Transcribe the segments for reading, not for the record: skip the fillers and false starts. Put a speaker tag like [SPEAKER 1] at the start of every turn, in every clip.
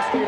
[SPEAKER 1] Keep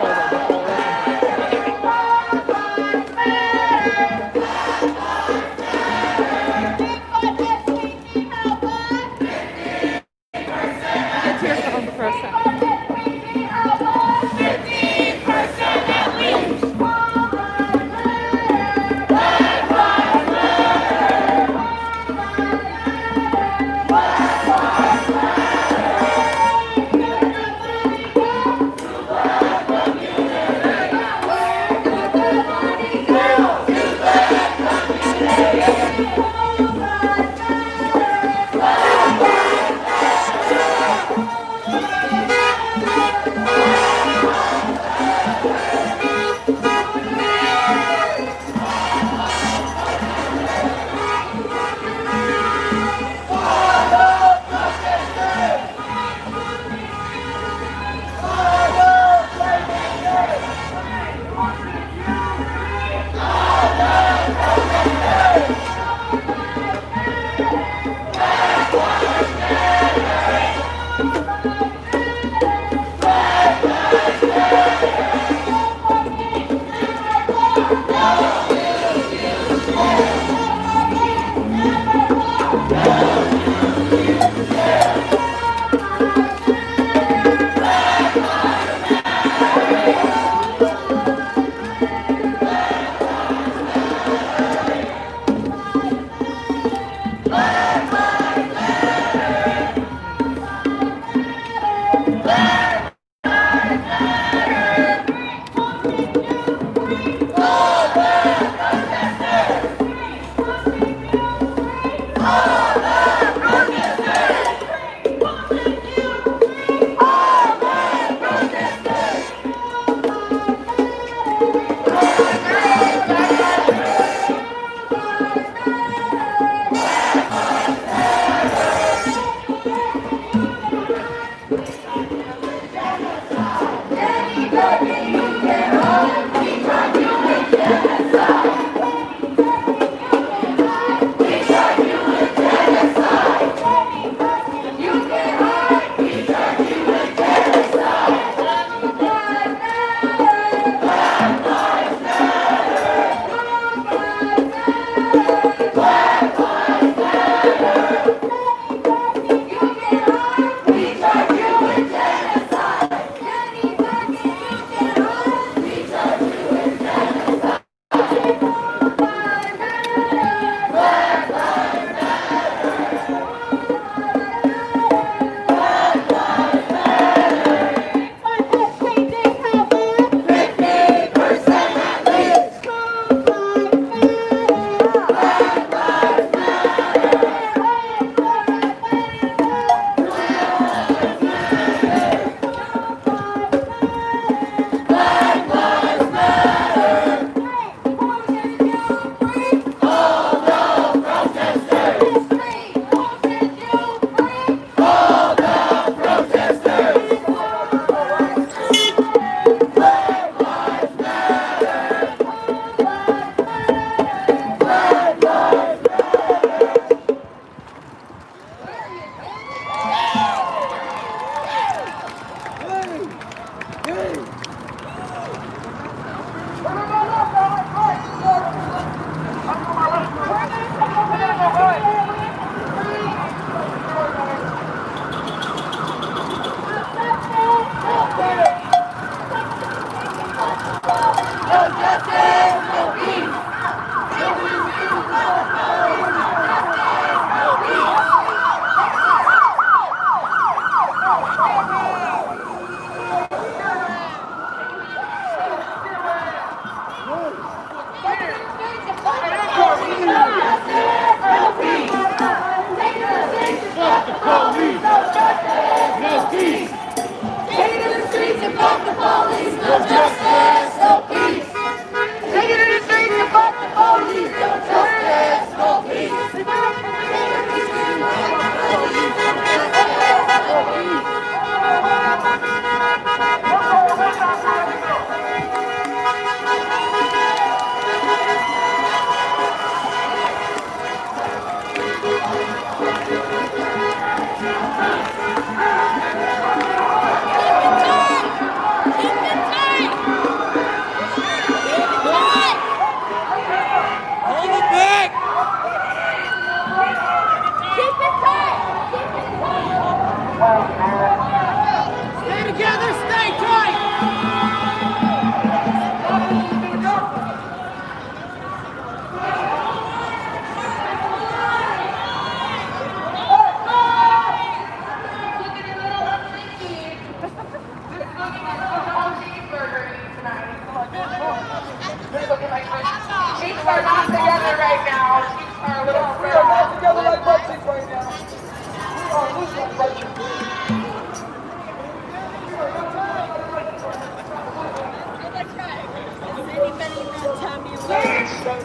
[SPEAKER 1] it tight!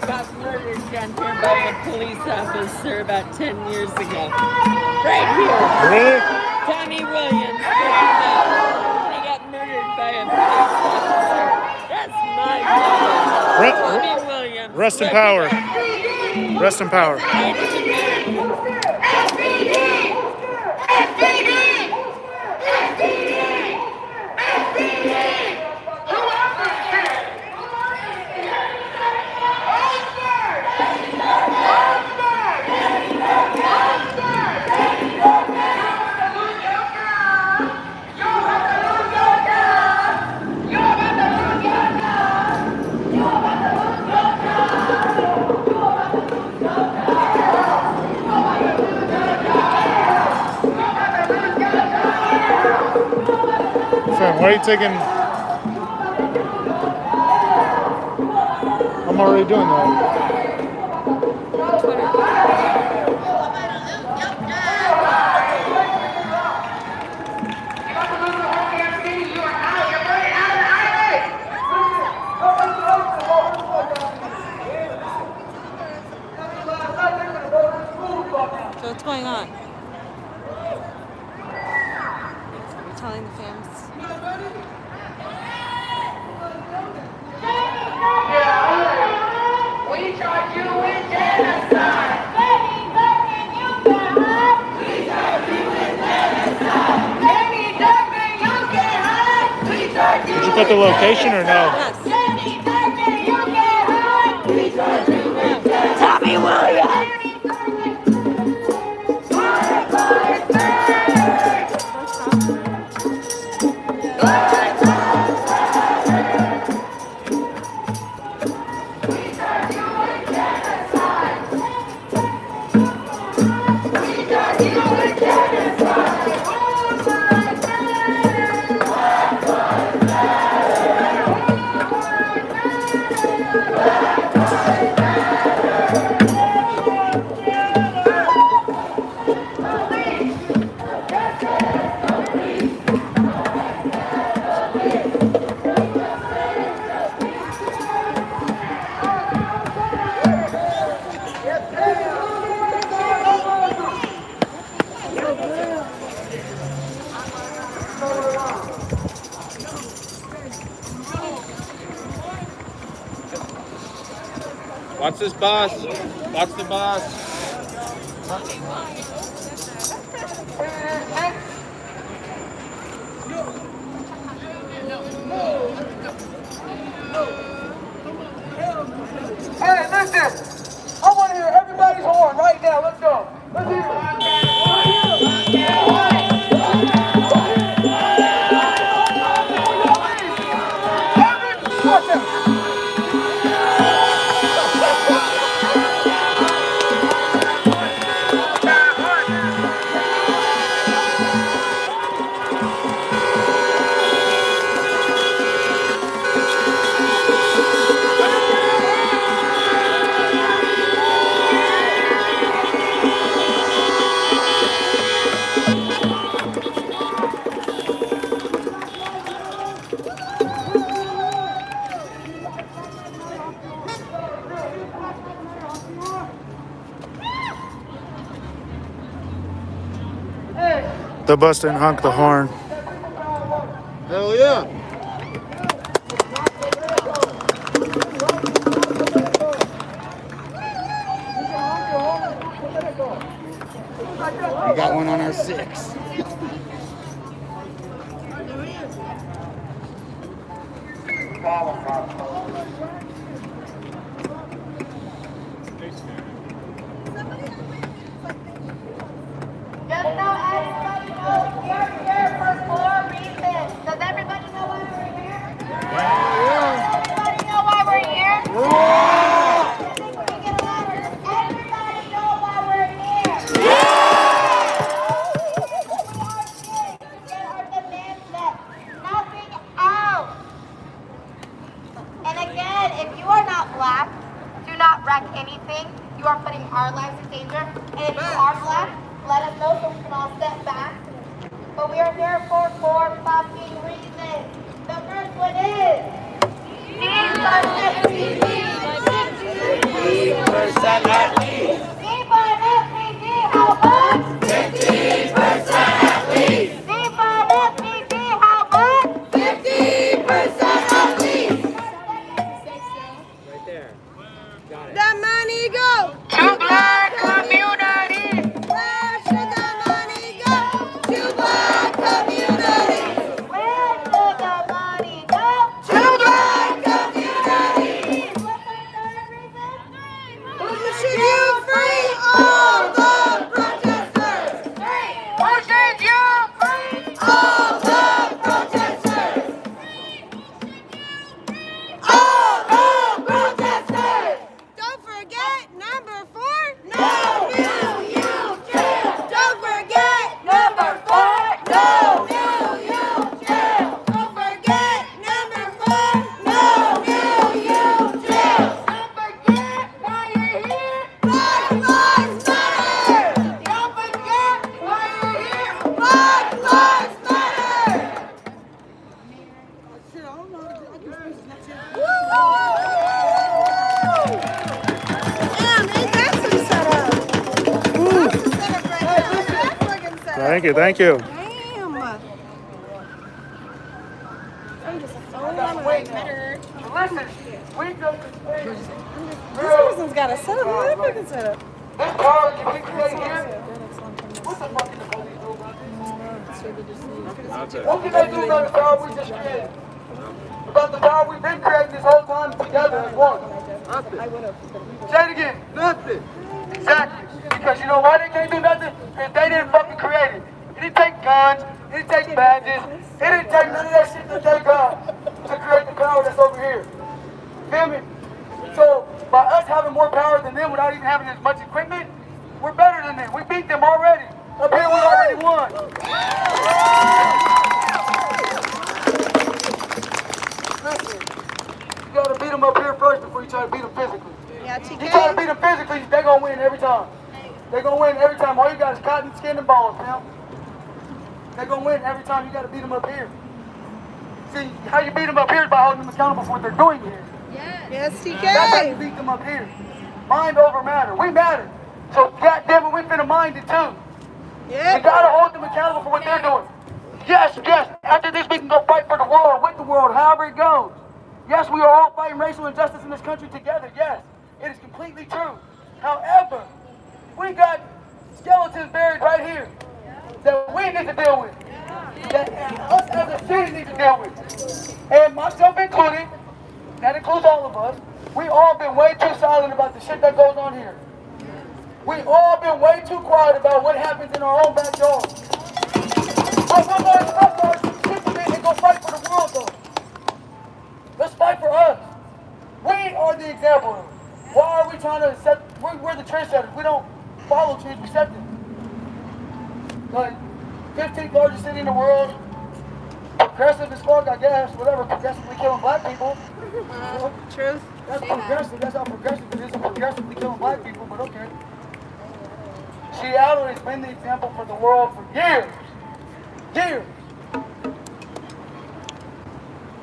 [SPEAKER 1] got murdered down here by a police officer about 10 years ago. Right here.
[SPEAKER 2] Really?
[SPEAKER 1] Tommy Williams. He got murdered by a police officer. That's my brother. Tommy Williams.
[SPEAKER 2] Rest in power. Rest in power. Fam, why are you taking... I'm already doing that.
[SPEAKER 3] So what's going on? You're telling the fans.
[SPEAKER 4] We charge you with genocide.
[SPEAKER 2] Did you put the location or no?
[SPEAKER 3] Yes.
[SPEAKER 1] Tommy Williams.
[SPEAKER 5] Watch this boss. Watch the boss.
[SPEAKER 4] Hey, listen. I want to hear everybody's horn right now. Let's go. Let's hear it. Watch out.
[SPEAKER 2] The bus didn't honk the horn.
[SPEAKER 5] Hell yeah.
[SPEAKER 6] We got one on our 6.
[SPEAKER 7] Just so everybody knows, we're here for 4 reasons. Does everybody know why we're here? Does everybody know why we're here? Everybody know why we're here? We are here to get our demands met. Nothing else. And again, if you are not black, do not wreck anything. You are putting our lives in danger. And if you are black, let us know so we can all step back. But we are here for 4 fucking reasons. The first one is Jesus is
[SPEAKER 5] at least.
[SPEAKER 7] D5FPD, how much? 15% at least. D5FPD, how much? 15% at least.
[SPEAKER 5] Right there. Got it.
[SPEAKER 3] That money go
[SPEAKER 7] To black communities.
[SPEAKER 3] Where should the money go?
[SPEAKER 7] To black communities. Where should the money go? To black communities. What's the third reason?
[SPEAKER 3] Who should you free all the protesters?
[SPEAKER 7] Who should you free? All the protesters. All the protesters.
[SPEAKER 3] Don't forget number 4.
[SPEAKER 7] No new youth jail. Don't forget number 4. No new youth jail. Don't forget number 4. No new youth jail. Don't forget why you're here. Black Lives Matter. Don't forget why you're here. Black Lives Matter.
[SPEAKER 3] Damn, ain't that some setup? That's the setup right there. Look at that fucking setup.
[SPEAKER 2] Thank you, thank you.
[SPEAKER 3] Damn.
[SPEAKER 4] Listen, we just
[SPEAKER 3] This person's got a setup. Look at that fucking setup.
[SPEAKER 4] this power can we create here? What the fuck is the police do about this? What can they do about the power we just created? About the power we've been creating this whole time together as one? Say it again. Nothing. Exactly. Because you know why they can't do nothing? Because they didn't fucking create it. It didn't take guns. It didn't take badges. It didn't take none of that shit that they got to create the power that's over here. Feel me? So by us having more power than them without even having as much equipment, we're better than them. We beat them already. Up here we already won. Listen, you gotta beat them up here first before you try to beat them physically.
[SPEAKER 3] Yeah,
[SPEAKER 4] You try to
[SPEAKER 3] TK.
[SPEAKER 4] beat them physically, they gonna win every time. They gonna win every time. All you got is cotton, skin, and bones, man. They gonna win every time. You gotta beat them up here. See, how you beat them up here is by holding them accountable for what they're doing here.
[SPEAKER 3] Yes,
[SPEAKER 4] That's how you
[SPEAKER 3] TK.
[SPEAKER 4] beat them up here. Mind over matter. We matter. So goddamn it, we finna mind it too. We
[SPEAKER 3] Yep.
[SPEAKER 4] gotta hold them accountable for what they're doing. Yes, yes. After this, we can go fight for the world, with the world, however it goes. Yes, we are all fighting racial injustice in this country together. Yes, it is completely true. However, we got skeletons buried right here that we need to deal with. That us as a city need to deal with. And myself included, that includes all of us, we all been way too silent about the shit that goes on here. We all been way too quiet about what happens in our own backyard. But we're going to stop our shit and go fight for the world though. Let's fight for us. We are the example. Why are we trying to set, we're the trendsetters. We don't follow trends, we set them. Like, 15th largest city in the world, progressive as fuck, I guess, whatever, progressively killing black people.
[SPEAKER 3] Truth.
[SPEAKER 4] That's progressive, that's how progressive it is, progressively killing black people, but okay. Seattle has been the example for the world for years. Years.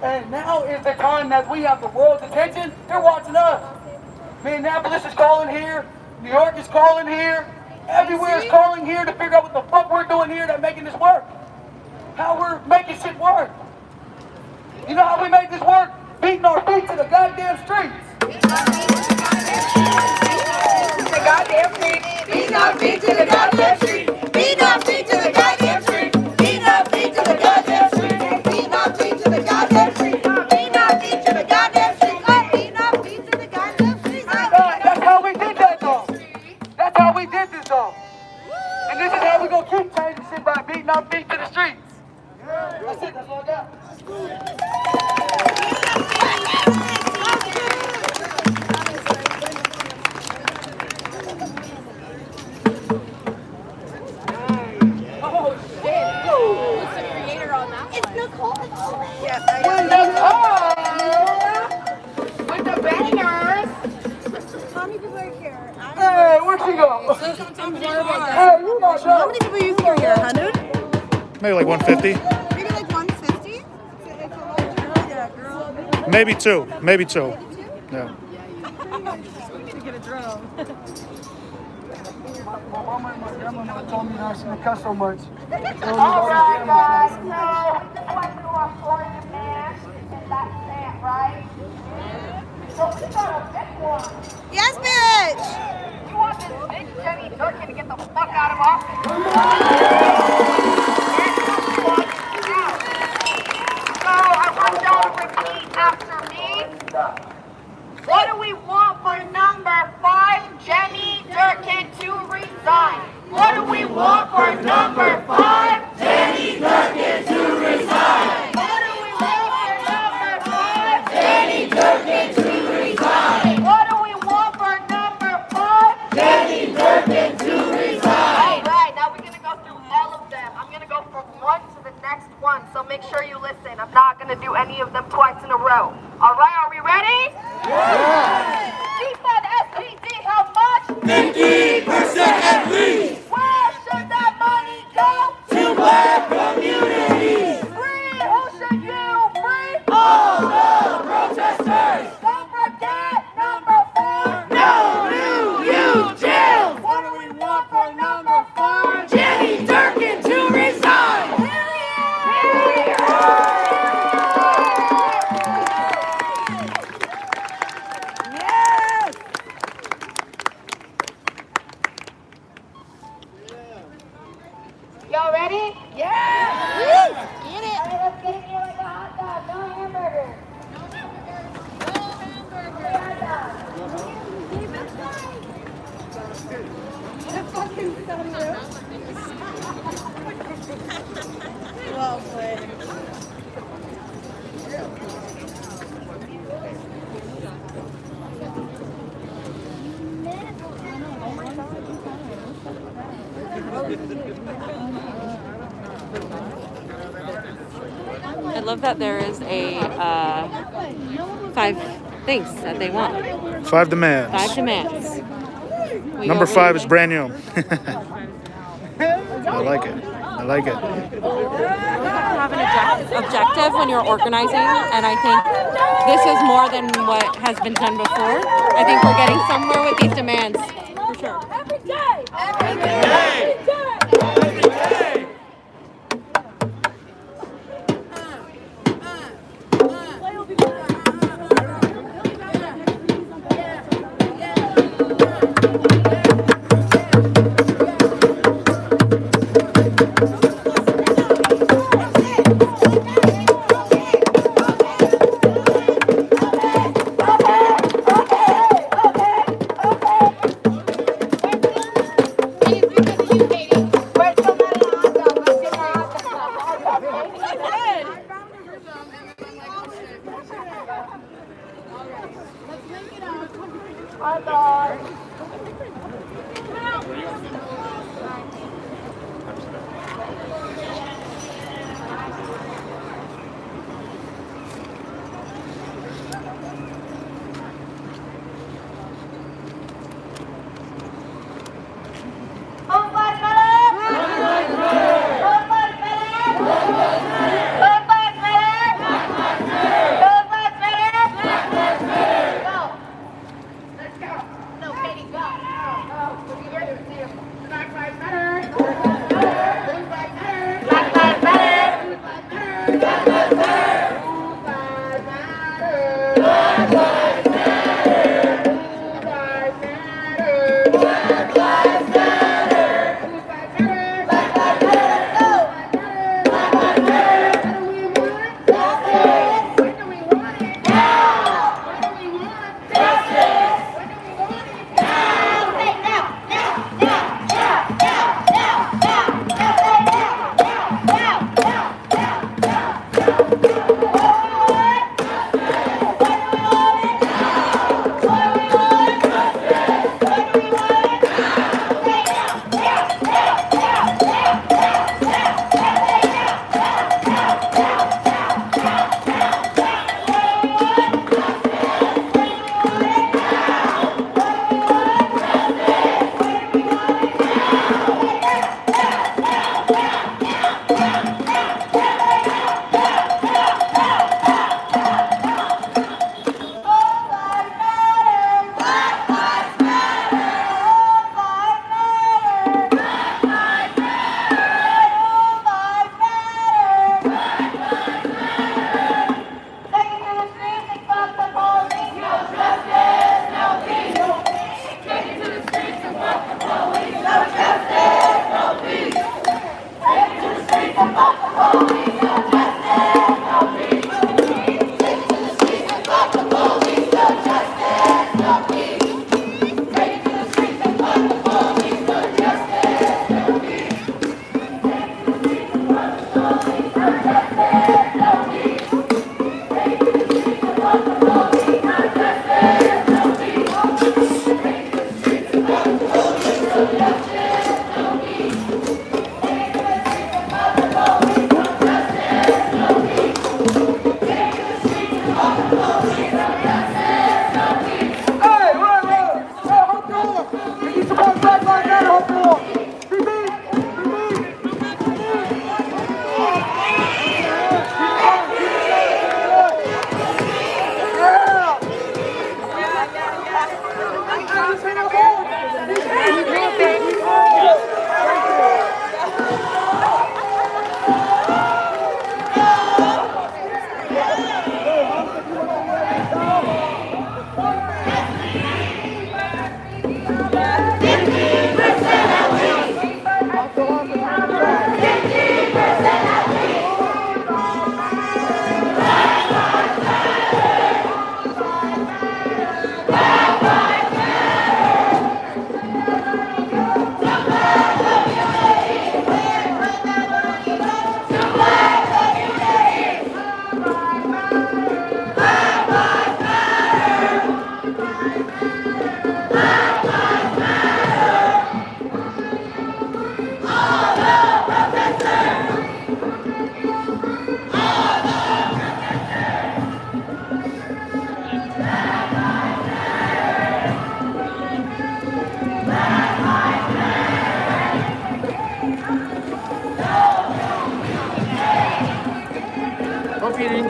[SPEAKER 4] And now is the time that we have the world's attention. They're watching us. Minneapolis is calling here. New York is calling here. Everywhere is calling here to figure out what the fuck we're doing here that's making this work. How we're making shit work. You know how we made this work? Beating our feet to the goddamn streets.
[SPEAKER 7] Beating our feet to the goddamn street. Beating our feet to the goddamn street. Beating our feet to the goddamn street. Beating our feet to the goddamn street. Beating our feet to the goddamn street. Beating our feet to the goddamn street.
[SPEAKER 4] That's how we did that though. That's how we did this though. And this is how we gonna keep changing shit by beating our feet to the streets. That's it, that's all I got.
[SPEAKER 7] With the bangers.
[SPEAKER 3] How many people are here?
[SPEAKER 4] Hey, where'd she go? Hey, you not
[SPEAKER 3] How
[SPEAKER 4] done.
[SPEAKER 3] many people you think are here? 100?
[SPEAKER 2] Maybe like 150.
[SPEAKER 3] Maybe like 150? It's a large girl. Yeah, girl.
[SPEAKER 2] Maybe two. Maybe two. Yeah.
[SPEAKER 3] We need to get a drone.
[SPEAKER 4] My mama and my grandma told me not to cuss so much.
[SPEAKER 7] All right, guys. So we just went through our 4 demands, and that's it, right? So we got a big one.
[SPEAKER 3] Yes, bitch.
[SPEAKER 7] You want this big Jenny Durkin to get the fuck out of office? So I want y'all to repeat after me. What do we want for number 5, Jenny Durkin to resign? What do we want for number 5, Jenny Durkin to resign? What do we want for number 5, Jenny Durkin to resign? What do we want for number 5, Jenny Durkin to resign? All right, now we're gonna go through all of them. I'm gonna go from one to the next one, so make sure you listen. I'm not gonna do any of them twice in a row. All right, are we ready? Defund SPD, how much?
[SPEAKER 5] 50% at least.
[SPEAKER 7] Where should that money go?
[SPEAKER 5] To black communities.
[SPEAKER 7] Free, who should you free?
[SPEAKER 5] All the protesters.
[SPEAKER 7] Don't forget number 4.
[SPEAKER 5] No new youth jails.
[SPEAKER 7] What do we want for number 4?
[SPEAKER 5] Jenny Durkin to resign.
[SPEAKER 7] Y'all ready?
[SPEAKER 3] Get it.
[SPEAKER 7] All right, let's get it here like a hot dog. No hamburger.
[SPEAKER 3] Well played.
[SPEAKER 1] I love that there is a 5 things that they want.
[SPEAKER 2] 5 demands.
[SPEAKER 1] 5 demands. We
[SPEAKER 2] Number
[SPEAKER 1] go
[SPEAKER 2] 5 is
[SPEAKER 1] reading.
[SPEAKER 2] brand new. I like it. I like it.
[SPEAKER 1] Have an objective when you're organizing, and I think this is more than what has been done before. I think we're getting somewhere with these demands, for sure.
[SPEAKER 7] Every day.
[SPEAKER 5] Every day. Every day.
[SPEAKER 7] No, Katie.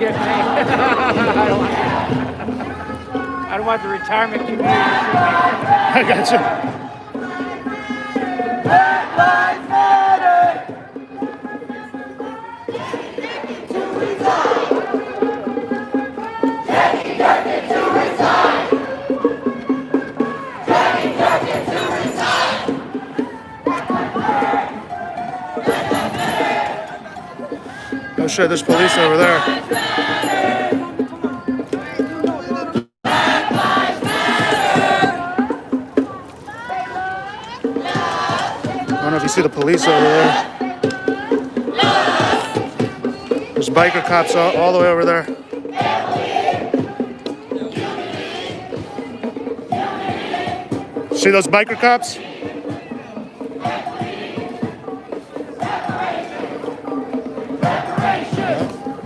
[SPEAKER 6] get me. I don't want the retirement community to see me.
[SPEAKER 2] I got you.
[SPEAKER 5] Black Lives Matter. Jackie Durkin to resign. Jackie Durkin to resign.
[SPEAKER 2] Oh shit, there's police over there. I don't know if you see the police over there. There's biker cops all the way over there. See those biker cops?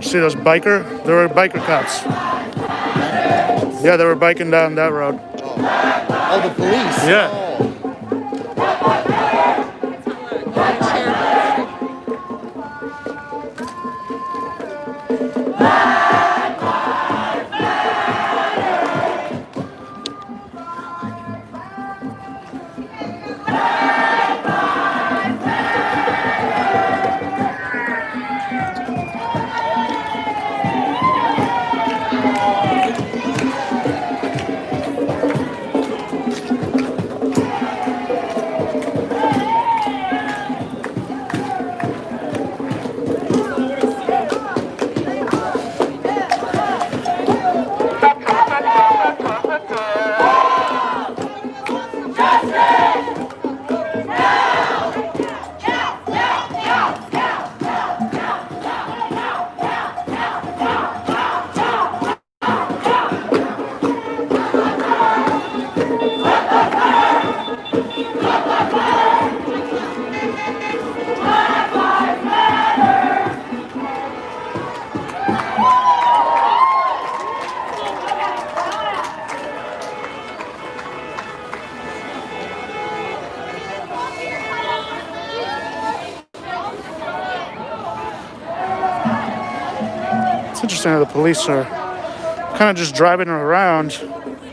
[SPEAKER 2] See those biker? They were biker cops. Yeah, they were biking down that road.
[SPEAKER 8] Oh, the police.
[SPEAKER 2] Yeah.
[SPEAKER 8] Oh.
[SPEAKER 2] It's interesting how the police are kind of just driving around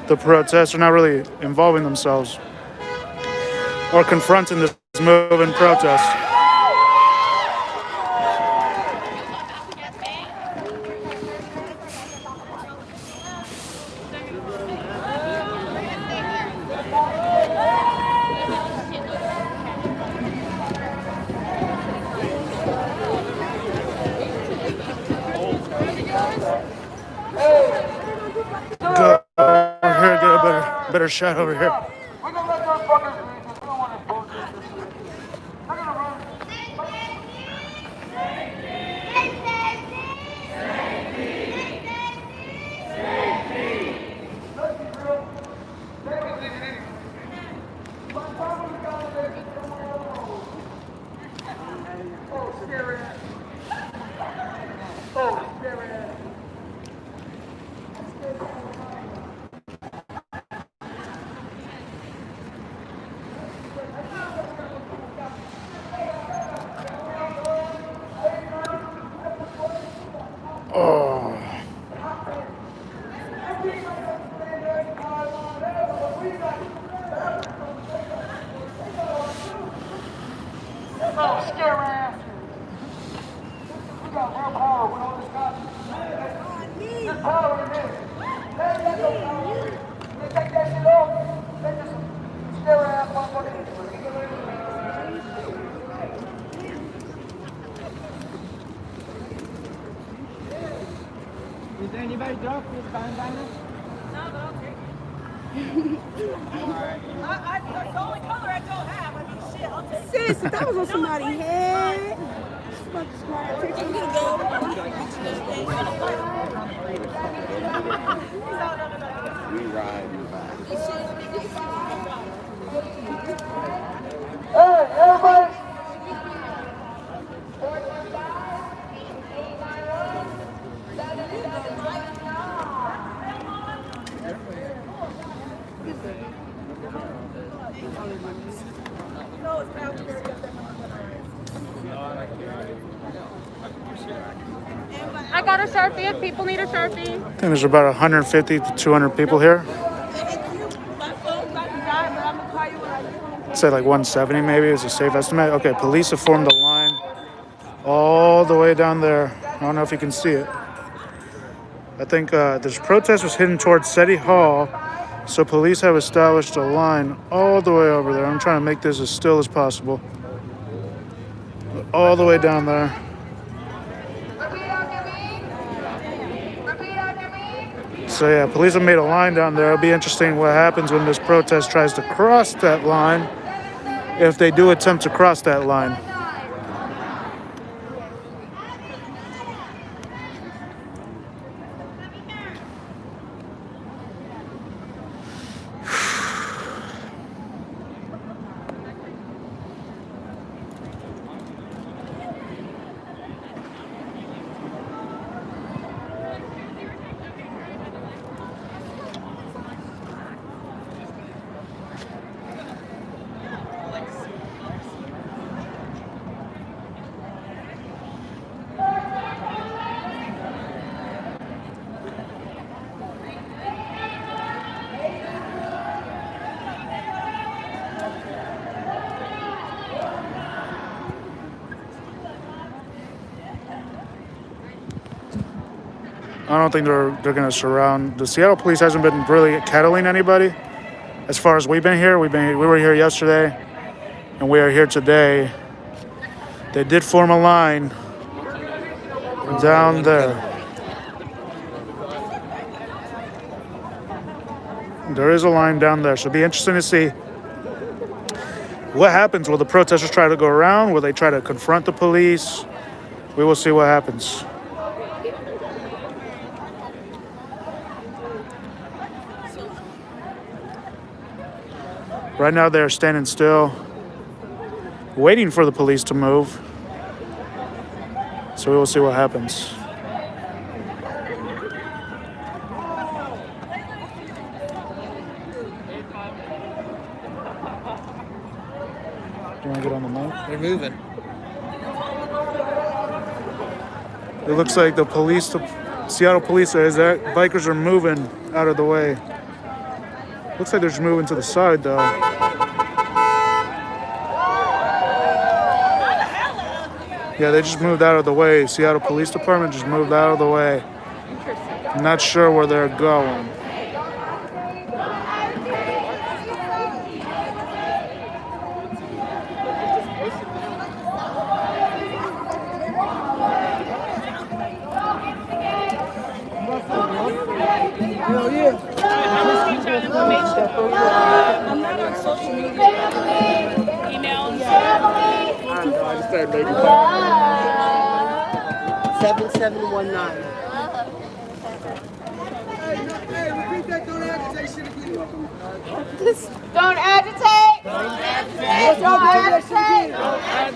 [SPEAKER 2] the protests. They're not really involving themselves or confronting this moving protest. Go over here, get a better shot over here.
[SPEAKER 4] We're gonna let those fuckers leave. We don't want this bullshit. They're gonna run.
[SPEAKER 2] Oh.
[SPEAKER 4] Oh, scare ass. We got real power with all this cops. There's power in this. They ain't got no power. They take that shit off. They just scare ass motherfuckers.
[SPEAKER 6] Did anybody drop this bandana?
[SPEAKER 3] No, but I'll take it. That's the only color I don't have. I mean, shit, I'll take it. Sis, if that was on somebody's head.
[SPEAKER 8] We ride you back.
[SPEAKER 4] Hey, everybody!
[SPEAKER 1] I got a sharp Sharpie if people need a Sharpie.
[SPEAKER 2] I think there's about 150 to 200 people here. I'd say like 170 maybe is a safe estimate. Okay, police have formed a line all the way down there. I don't know if you can see it. I think this protest was heading towards City Hall, so police have established a line all the way over there. I'm trying to make this as still as possible. All the way down there. So yeah, police have made a line down there. It'll be interesting what happens when this protest tries to cross that line, if they do attempt to cross that line. I don't think they're going to surround. The Seattle police hasn't been really kettling anybody. As far as we've been here, we were here yesterday, and we are here today. They did form a line down there. There is a line down there, so it'll be interesting to see what happens. Will the protesters try to go around? Will they try to confront the police? We will see what happens. Right now they're standing still, waiting for the police to move. So we will see what happens. Do you want to get on the mic?
[SPEAKER 8] They're moving.
[SPEAKER 2] It looks like the police, the Seattle police says that bikers are moving out of the way. Looks like they're just moving to the side though. Yeah, they just moved out of the way. Seattle Police Department just moved out of the way. I'm not sure where they're going.
[SPEAKER 3] I'm not on social media. Emails.
[SPEAKER 8] I just started making 7719.
[SPEAKER 3] Repeat that, don't agitate shit again.
[SPEAKER 7] Don't agitate. Don't agitate.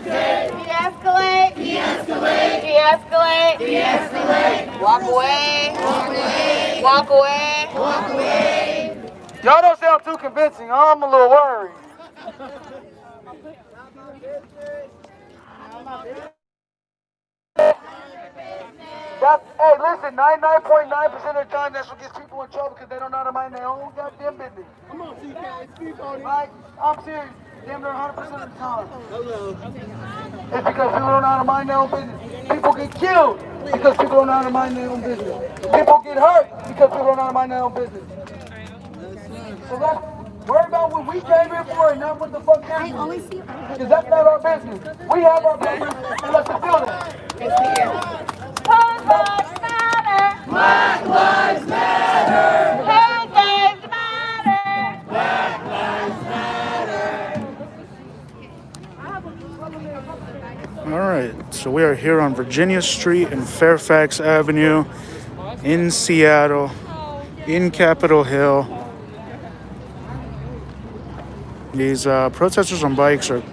[SPEAKER 7] De-escalate. De-escalate. De-escalate. De-escalate. Walk away. Walk away. Walk away. Walk away.
[SPEAKER 4] Y'all don't sound too convincing. I'm a little worried. Hey, listen, 99.9% of the time that's what gets people in trouble because they don't know how to mind their own goddamn business.
[SPEAKER 3] Come on, CK, speak on it.
[SPEAKER 4] Like, I'm serious. Damn near 100% of the time. It's because people don't know how to mind their own business. People get killed because people don't know how to mind their own business. People get hurt because people don't know how to mind their own business. So let's worry about what we came here for and not what the fuck they're doing. Because that's not our business. We have our business and let's fulfill that.
[SPEAKER 7] Black lives matter.
[SPEAKER 5] Black lives matter.
[SPEAKER 7] Black lives matter.
[SPEAKER 5] Black lives matter.
[SPEAKER 2] All right, so we are here on Virginia Street and Fairfax Avenue in Seattle, in Capitol Hill. These protesters on bikes are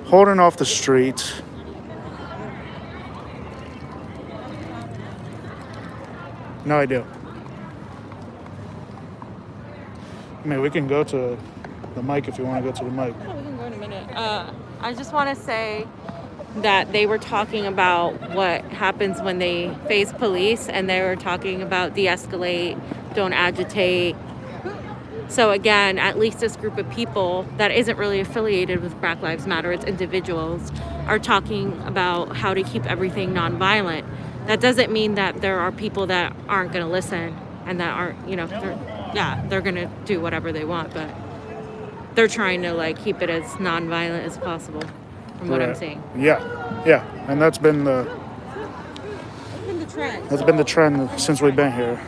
[SPEAKER 2] holding off the street. No idea. I mean, we can go to the mic if you want to go to the mic.
[SPEAKER 1] Yeah, we can go in a minute. I just want to say that they were talking about what happens when they face police, and they were talking about de-escalate, don't agitate. So again, at least this group of people that isn't really affiliated with Black Lives Matter, it's individuals, are talking about how to keep everything nonviolent. That doesn't mean that there are people that aren't going to listen and that aren't, they're going to do whatever they want, but they're trying to like keep it as nonviolent as possible from what I'm seeing.
[SPEAKER 2] Yeah, and that's been the
[SPEAKER 1] trend.
[SPEAKER 2] That's been the trend since we've been here.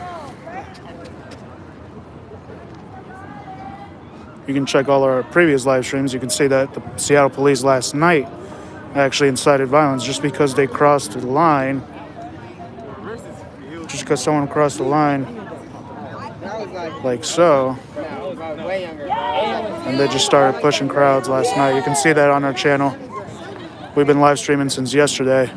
[SPEAKER 2] You can check all our previous live streams. You can see that the Seattle police last night actually incited violence just because they crossed the line. Just because someone crossed the line, like so, and they just started pushing crowds last night. You can see that on our channel. We've been live streaming since yesterday.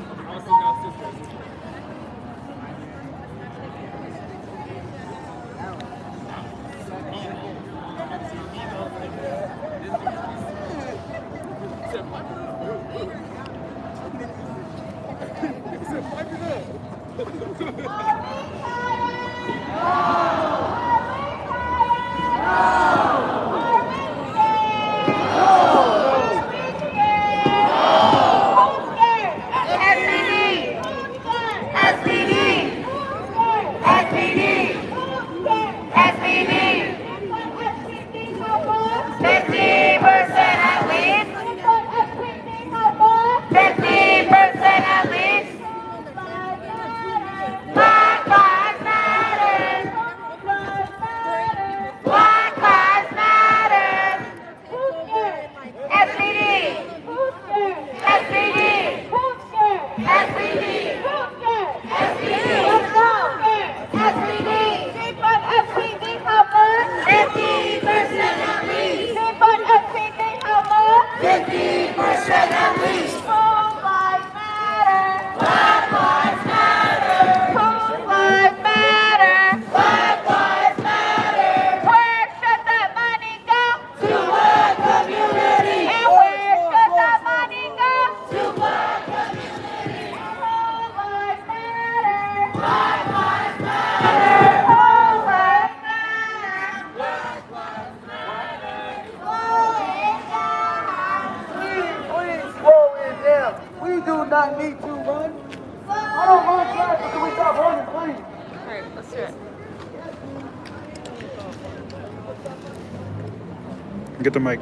[SPEAKER 2] Get the mic.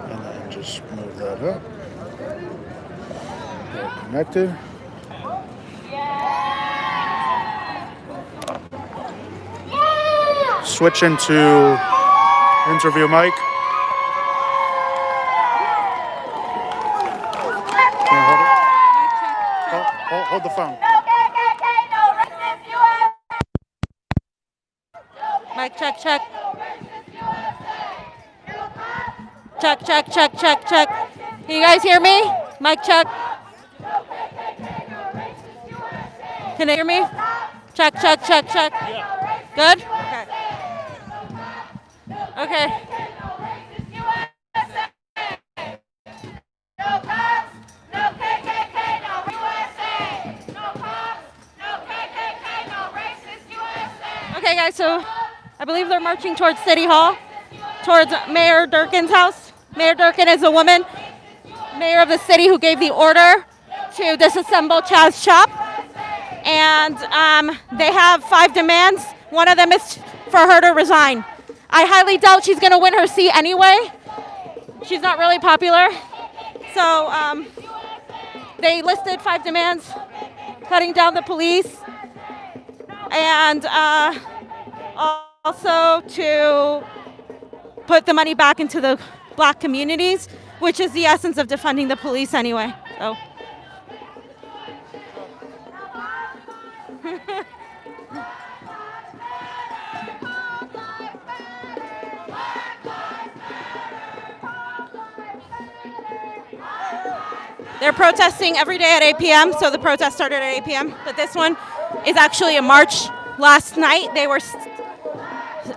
[SPEAKER 2] And then just move that up. They're connected. Switch into interview mic. Can you hold it? Hold the phone.
[SPEAKER 1] Mic check, check. Check, check, check, check, check. Can you guys hear me? Mic check. Can they hear me? Check, check, check, check. Good? Okay. Okay. Okay, guys, so I believe they're marching towards City Hall, towards Mayor Durkin's house. Mayor Durkin is a woman, mayor of the city, who gave the order to disassemble Chaz shop. And they have 5 demands. One of them is for her to resign. I highly doubt she's going to win her seat anyway. She's not really popular. So they listed 5 demands: cutting down the police, and also to put the money back into the Black communities, which is the essence of defunding the police anyway. So. They're protesting every day at 8 p.m., so the protest started at 8 p.m. But this one is actually a march. Last night, they were,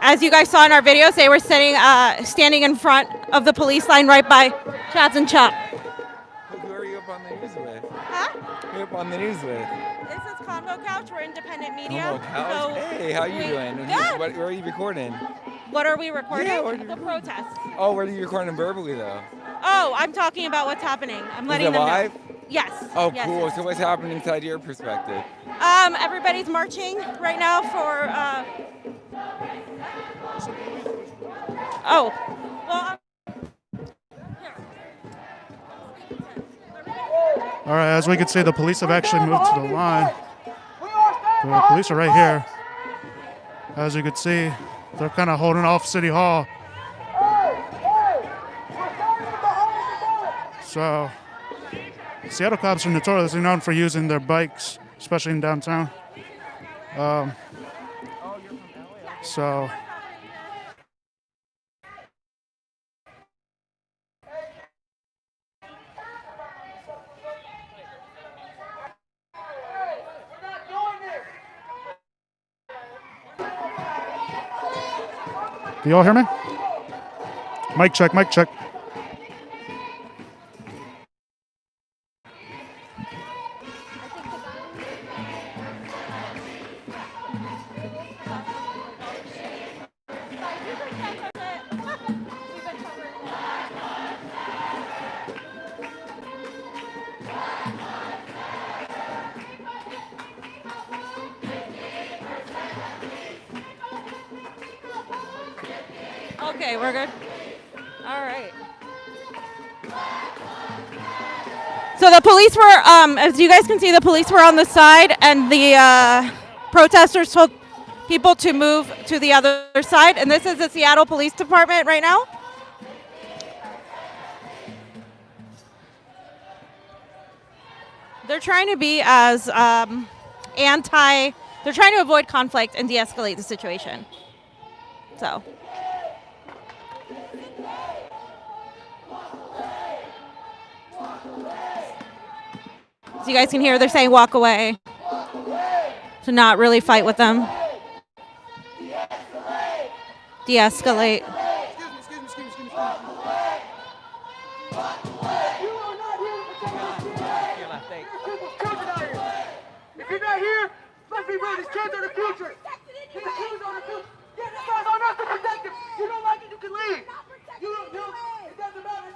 [SPEAKER 1] as you guys saw in our videos, they were standing in front of the police line right by Chaz and Chop.
[SPEAKER 9] Who are you up on the news with?
[SPEAKER 1] Huh?
[SPEAKER 9] Who are you up on the news with?
[SPEAKER 1] This is Convo Couch. We're independent media.
[SPEAKER 9] Convo Couch?
[SPEAKER 1] So
[SPEAKER 9] hey, how you doing?
[SPEAKER 1] Good.
[SPEAKER 9] Where are you recording?
[SPEAKER 1] What are we recording?
[SPEAKER 9] Yeah,
[SPEAKER 1] the protest.
[SPEAKER 9] Oh, where are you recording verbally, though?
[SPEAKER 1] Oh, I'm talking about what's happening. I'm letting
[SPEAKER 9] Is it
[SPEAKER 1] them
[SPEAKER 9] live?
[SPEAKER 1] know. Yes.
[SPEAKER 9] Oh,
[SPEAKER 1] yes,
[SPEAKER 9] cool.
[SPEAKER 1] yes.
[SPEAKER 9] So what's happening inside your perspective?
[SPEAKER 1] Everybody's marching right now for. Oh, well.
[SPEAKER 2] All right, as we can see, the police have actually moved to the line. The police are right here. As you can see, they're kind of holding off City Hall. So, Seattle cops are notoriously known for using their bikes, especially in downtown. So, do y'all hear me? Mic check, mic check.
[SPEAKER 1] Okay, we're good. All right. So the police were, as you guys can see, the police were on the side, and the protesters told people to move to the other side. And this is the Seattle Police Department right now. They're trying to be as they're trying to avoid conflict and de-escalate the situation. So. So you guys can hear they're saying walk away. To not really fight with them. De-escalate.
[SPEAKER 4] If you're not here, let's be real. These kids are the future. These kids are the future. Yeah, this guy's on us to protect them. You don't like it, you can leave. You it doesn't matter.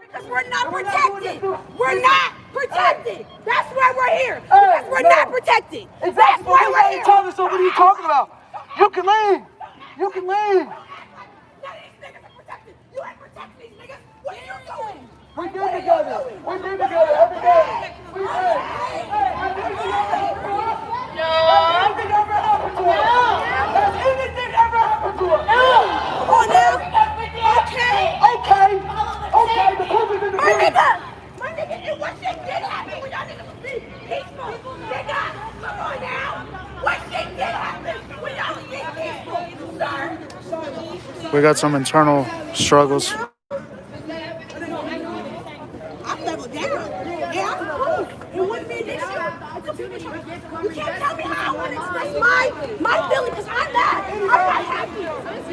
[SPEAKER 3] Because we're not protected. We're not protected. That's why we're here. Because we're not protected. That's why we're here.
[SPEAKER 4] Tell us, so what are you talking about? You can leave. You can leave.
[SPEAKER 3] None of these niggas are protected. You ain't protecting these niggas. What are you doing?
[SPEAKER 4] We do together. We do together every day. We do. Anything ever happened to us? Has anything ever happened to us? No.
[SPEAKER 3] Come on now. Okay.
[SPEAKER 4] The proof is in the
[SPEAKER 3] My
[SPEAKER 4] pudding.
[SPEAKER 3] nigga, and what shit did happen when y'all niggas was being peaceful? Nigga, come on now. What shit did happen when y'all was being peaceful, sir?
[SPEAKER 2] We got some internal struggles.
[SPEAKER 3] I'm leveled down. Yeah, I'm cool. It wouldn't be this shit. You can't tell me how I want to express my feelings because I'm not happy.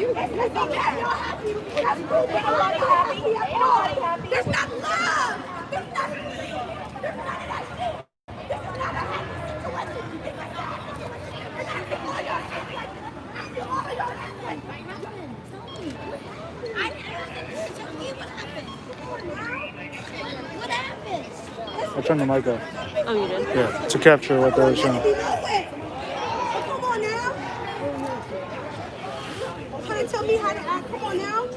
[SPEAKER 3] If y'all happy, that's cool. But I'm not happy at all. There's not love. There's none of that shit. This is not a happy situation. It's a sad situation. And I feel all y'all happy. I feel all y'all happy. I didn't tell me what happened. What happened?
[SPEAKER 2] I turned the mic off.
[SPEAKER 1] Oh, you did?
[SPEAKER 2] Yeah, to capture what they were saying.
[SPEAKER 3] Come on now. Trying to tell me how to act. Come on now.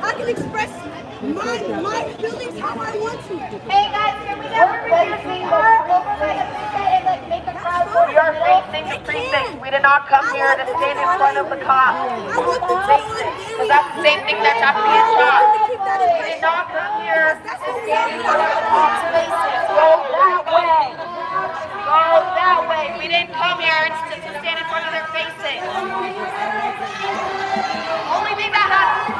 [SPEAKER 3] I can express my feelings how I want to.
[SPEAKER 7] Hey guys, can we get facing the precinct and like make a crowd? We are facing the precinct. We did not come here to stand in front of the cops.
[SPEAKER 3] I want the
[SPEAKER 7] Because that's the same thing that's happening in Chaz. We did not come here to stand in front of the cops' faces. Go that way. Go that way. We didn't come here to stand in front of their faces. Only thing that happened.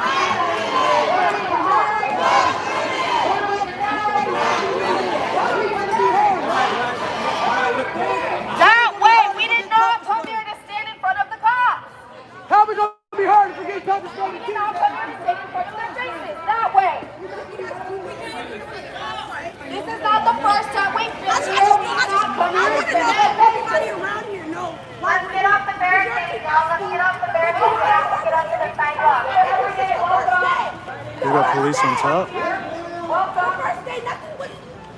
[SPEAKER 3] Nobody around here knows.
[SPEAKER 7] Let's get off the barricade, y'all. Let's get off the barricade. We have to get onto the sidewalk.
[SPEAKER 2] We got police on top.
[SPEAKER 3] The first day, nothing was.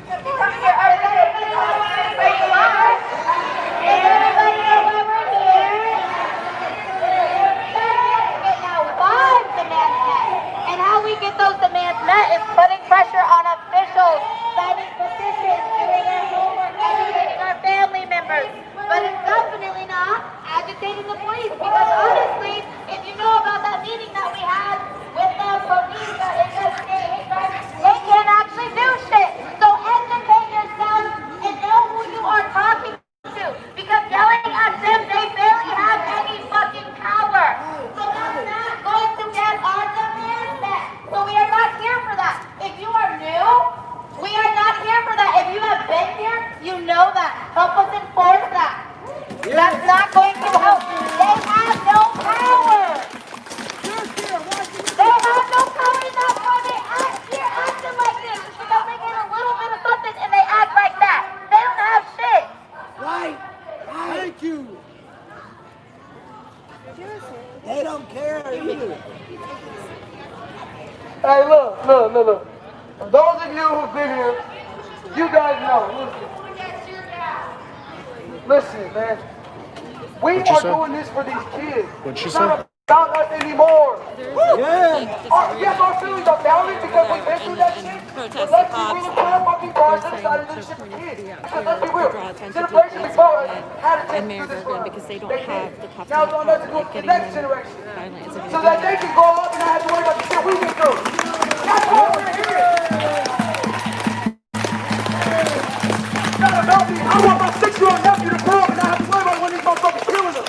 [SPEAKER 7] Come here, everybody. Where you are? Is everybody know why we're here? Get now 5 demands met. And how we get those demands met is putting pressure on officials, signing petitions, doing our homework, educating our family members. But it's definitely not agitating the police, because honestly, if you know about that meeting that we had with the police that investigate hate crimes, they can't actually do shit. So educate yourself and know who you are talking to, because yelling at them, they barely have any fucking power. So that's not going to get our demands met. So we are not here for that. If you are new, we are not here for that. If you have been here, you know that. Help us enforce that. That's not going to help. They have no power. They have no power. That's why they act here acting like this. It's because they get a little bit of something and they act like that. They don't have shit.
[SPEAKER 6] Right. Thank you. They don't care either.
[SPEAKER 4] Hey, look. For those of you who've been here, you guys know. Listen, man. We
[SPEAKER 2] What'd you
[SPEAKER 4] are
[SPEAKER 2] say?
[SPEAKER 4] doing this for these kids.
[SPEAKER 2] What'd she
[SPEAKER 4] It's
[SPEAKER 2] say?
[SPEAKER 4] not about us anymore.
[SPEAKER 6] Yeah.
[SPEAKER 4] Yes, our feelings are valid because we've been through that shit. But let's be real and put our fucking guards to the side of this shit for kids. Because let's be real. Generation before us had a chance to do this for us.
[SPEAKER 10] because they don't
[SPEAKER 4] They
[SPEAKER 10] have
[SPEAKER 4] didn't.
[SPEAKER 10] the cops
[SPEAKER 4] Now it's on us to do it for the next generation. So that they can grow up and not have to worry about the shit we went through. That's why we're here. It's not about me. I want my 6-year-old nephew to grow up and not have to worry about when these motherfuckers killing them.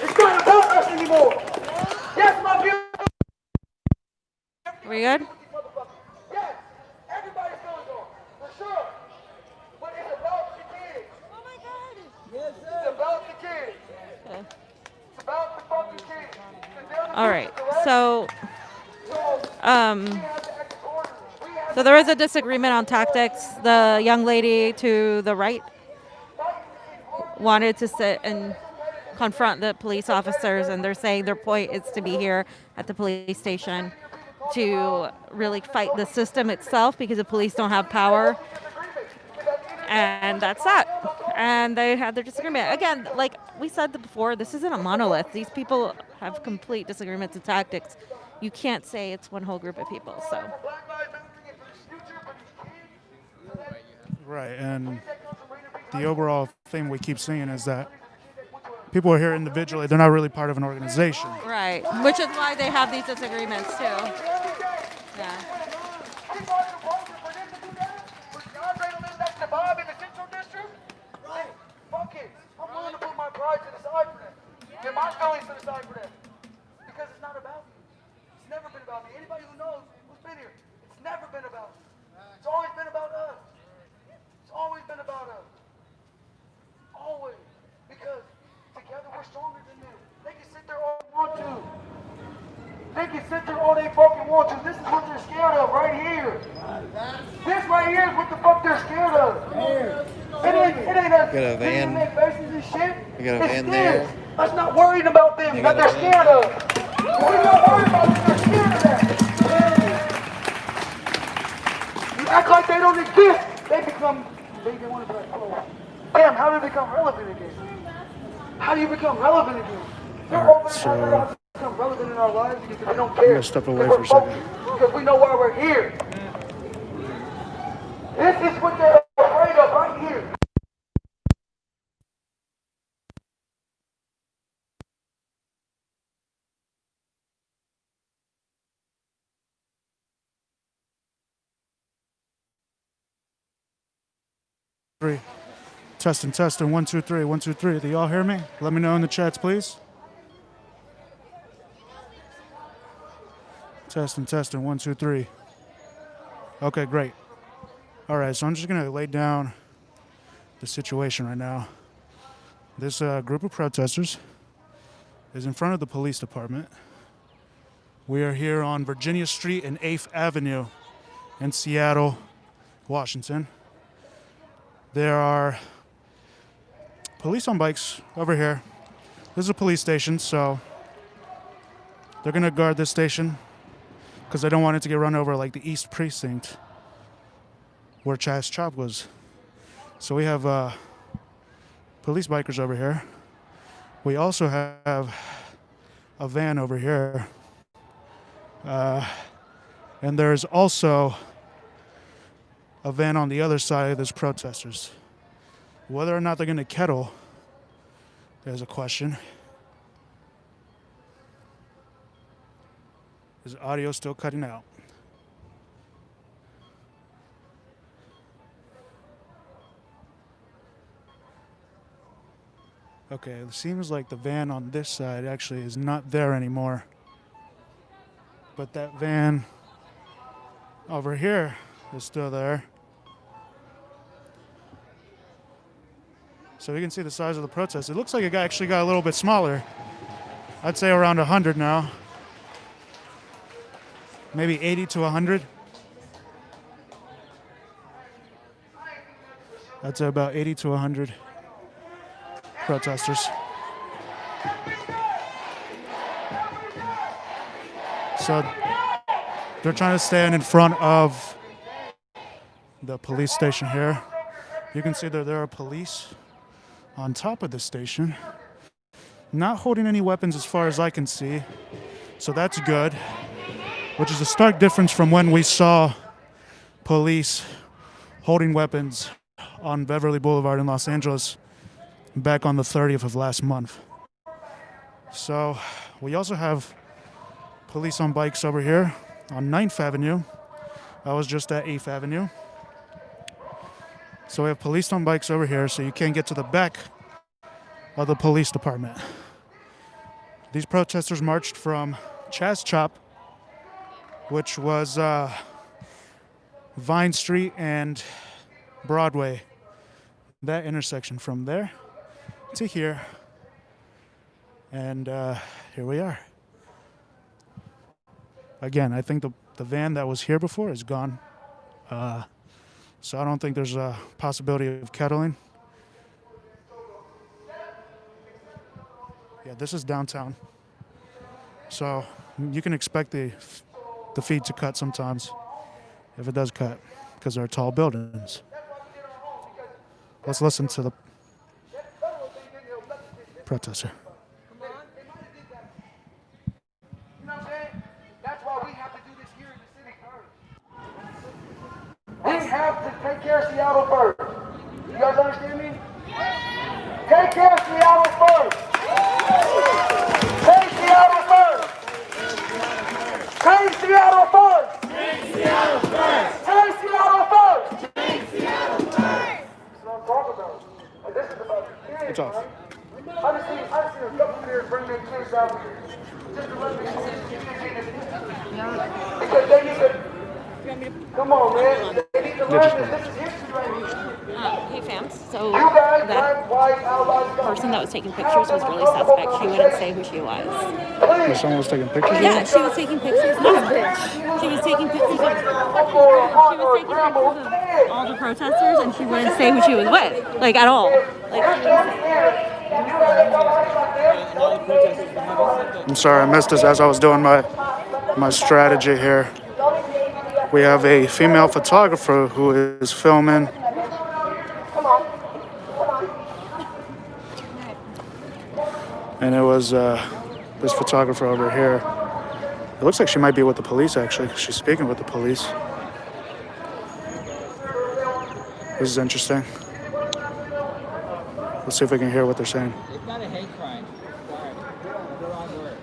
[SPEAKER 4] It's not about us anymore. Yes, my beautiful.
[SPEAKER 1] We good?
[SPEAKER 4] Yes, everybody's feelings are, for sure. But it's about the kids.
[SPEAKER 3] Oh my God.
[SPEAKER 4] It's about the kids. It's about the fucking kids.
[SPEAKER 1] All right. So, so there is a disagreement on tactics. The young lady to the right wanted to sit and confront the police officers, and they're saying their point is to be here at the police station to really fight the system itself because the police don't have power. And that's that. And they had their disagreement. Again, like we said before, this isn't a monolith. These people have complete disagreements in tactics. You can't say it's one whole group of people. So,
[SPEAKER 2] Right, and the overall thing we keep seeing is that people are here individually. They're not really part of an organization.
[SPEAKER 1] right. Which is why they have these disagreements too. Yeah.
[SPEAKER 4] Fuck it. I'm willing to put my pride to the side for them. Get my feelings to the side for them. Because it's not about me. It's never been about me. Anybody who knows, who's been here, it's never been about me. It's always been about us. It's always been about us. Always. Because together we're stronger than them. They can sit there all they want to. They can sit there all they fucking want to. This is what they're scared of right here. This right here is what the fuck they're scared of. It ain't us.
[SPEAKER 9] Got a van.
[SPEAKER 4] Make faces and shit.
[SPEAKER 9] We got a
[SPEAKER 4] It's
[SPEAKER 9] van
[SPEAKER 4] this.
[SPEAKER 9] there.
[SPEAKER 4] Us not worried about them
[SPEAKER 9] You
[SPEAKER 4] that
[SPEAKER 9] got a
[SPEAKER 4] they're scared of. We're not worried about them. They're scared of that. You act like they don't exist. They want to be like, oh, damn, how do they become relevant again? How do you become relevant again? They're
[SPEAKER 2] Alright,
[SPEAKER 4] over
[SPEAKER 2] so-
[SPEAKER 4] how to become relevant in our lives because they don't
[SPEAKER 2] I'm
[SPEAKER 4] care.
[SPEAKER 2] gonna step away
[SPEAKER 4] Because
[SPEAKER 2] for a
[SPEAKER 4] we're
[SPEAKER 2] second.
[SPEAKER 4] focused, because we know why we're here. This is what they're afraid of right here.
[SPEAKER 2] Three. Testing. 1, 2, 3. 1, 2, 3. Do y'all hear me? Let me know in the chats, please. Testing. 1, 2, 3. Okay, great. All right, so I'm just gonna lay down the situation right now. This group of protesters is in front of the police department. We are here on Virginia Street and 8th Avenue in Seattle, Washington. There are police on bikes over here. This is a police station, so they're gonna guard this station because they don't want it to get run over like the East Precinct where Chaz Chop was. So we have police bikers over here. We also have a van over here. And there's also a van on the other side of these protesters. Whether or not they're going to kettle, there's a question. Is audio still cutting out? Okay, it seems like the van on this side actually is not there anymore. But that van over here is still there. So you can see the size of the protest. It looks like it actually got a little bit smaller. I'd say around 100 now. Maybe 80 to 100. I'd say about 80 to 100 protesters. So they're trying to stand in front of the police station here. You can see that there are police on top of the station, not holding any weapons as far as I can see. So that's good, which is a stark difference from when we saw police holding weapons on Beverly Boulevard in Los Angeles back on the 30th of last month. So we also have police on bikes over here on 9th Avenue. I was just at 8th Avenue. So we have police on bikes over here, so you can't get to the back of the police department. These protesters marched from Chaz Chop, which was Vine Street and Broadway. That intersection from there to here. And here we are. Again, I think the van that was here before is gone. So I don't think there's a possibility of kettling. Yeah, this is downtown. So you can expect the feed to cut sometimes, if it does cut, because there are tall buildings. Let's listen to the protester.
[SPEAKER 4] We have to take care of Seattle first. You guys understand me? Take care of Seattle first. Take Seattle first. Take Seattle first.
[SPEAKER 5] Take Seattle first.
[SPEAKER 4] Take Seattle first.
[SPEAKER 5] Take Seattle first.
[SPEAKER 4] That's what I'm talking about. And this is about the kids,
[SPEAKER 2] It's off.
[SPEAKER 4] right? I've seen a couple parents bring their kids out here just to let me see this because they need to. Come on, man. They need to learn this. This is history right here.
[SPEAKER 1] Hey fams, so
[SPEAKER 4] You guys,
[SPEAKER 1] that
[SPEAKER 4] black, white, allies,
[SPEAKER 1] person that was taking pictures was really suspect. She wouldn't say who she was.
[SPEAKER 2] Someone was taking pictures of
[SPEAKER 1] Yeah,
[SPEAKER 2] it?
[SPEAKER 1] she was taking pictures. No, bitch. She was taking pictures of all the protesters, and she wouldn't say who she was with, like at all. Like she wouldn't say.
[SPEAKER 2] I'm sorry, I missed this as I was doing my strategy here. We have a female photographer who is filming. And it was this photographer over here. It looks like she might be with the police, actually, 'cause she's speaking with the police. This is interesting. Let's see if we can hear what they're saying.
[SPEAKER 10] It's not a hate crime. Sorry. The wrong word.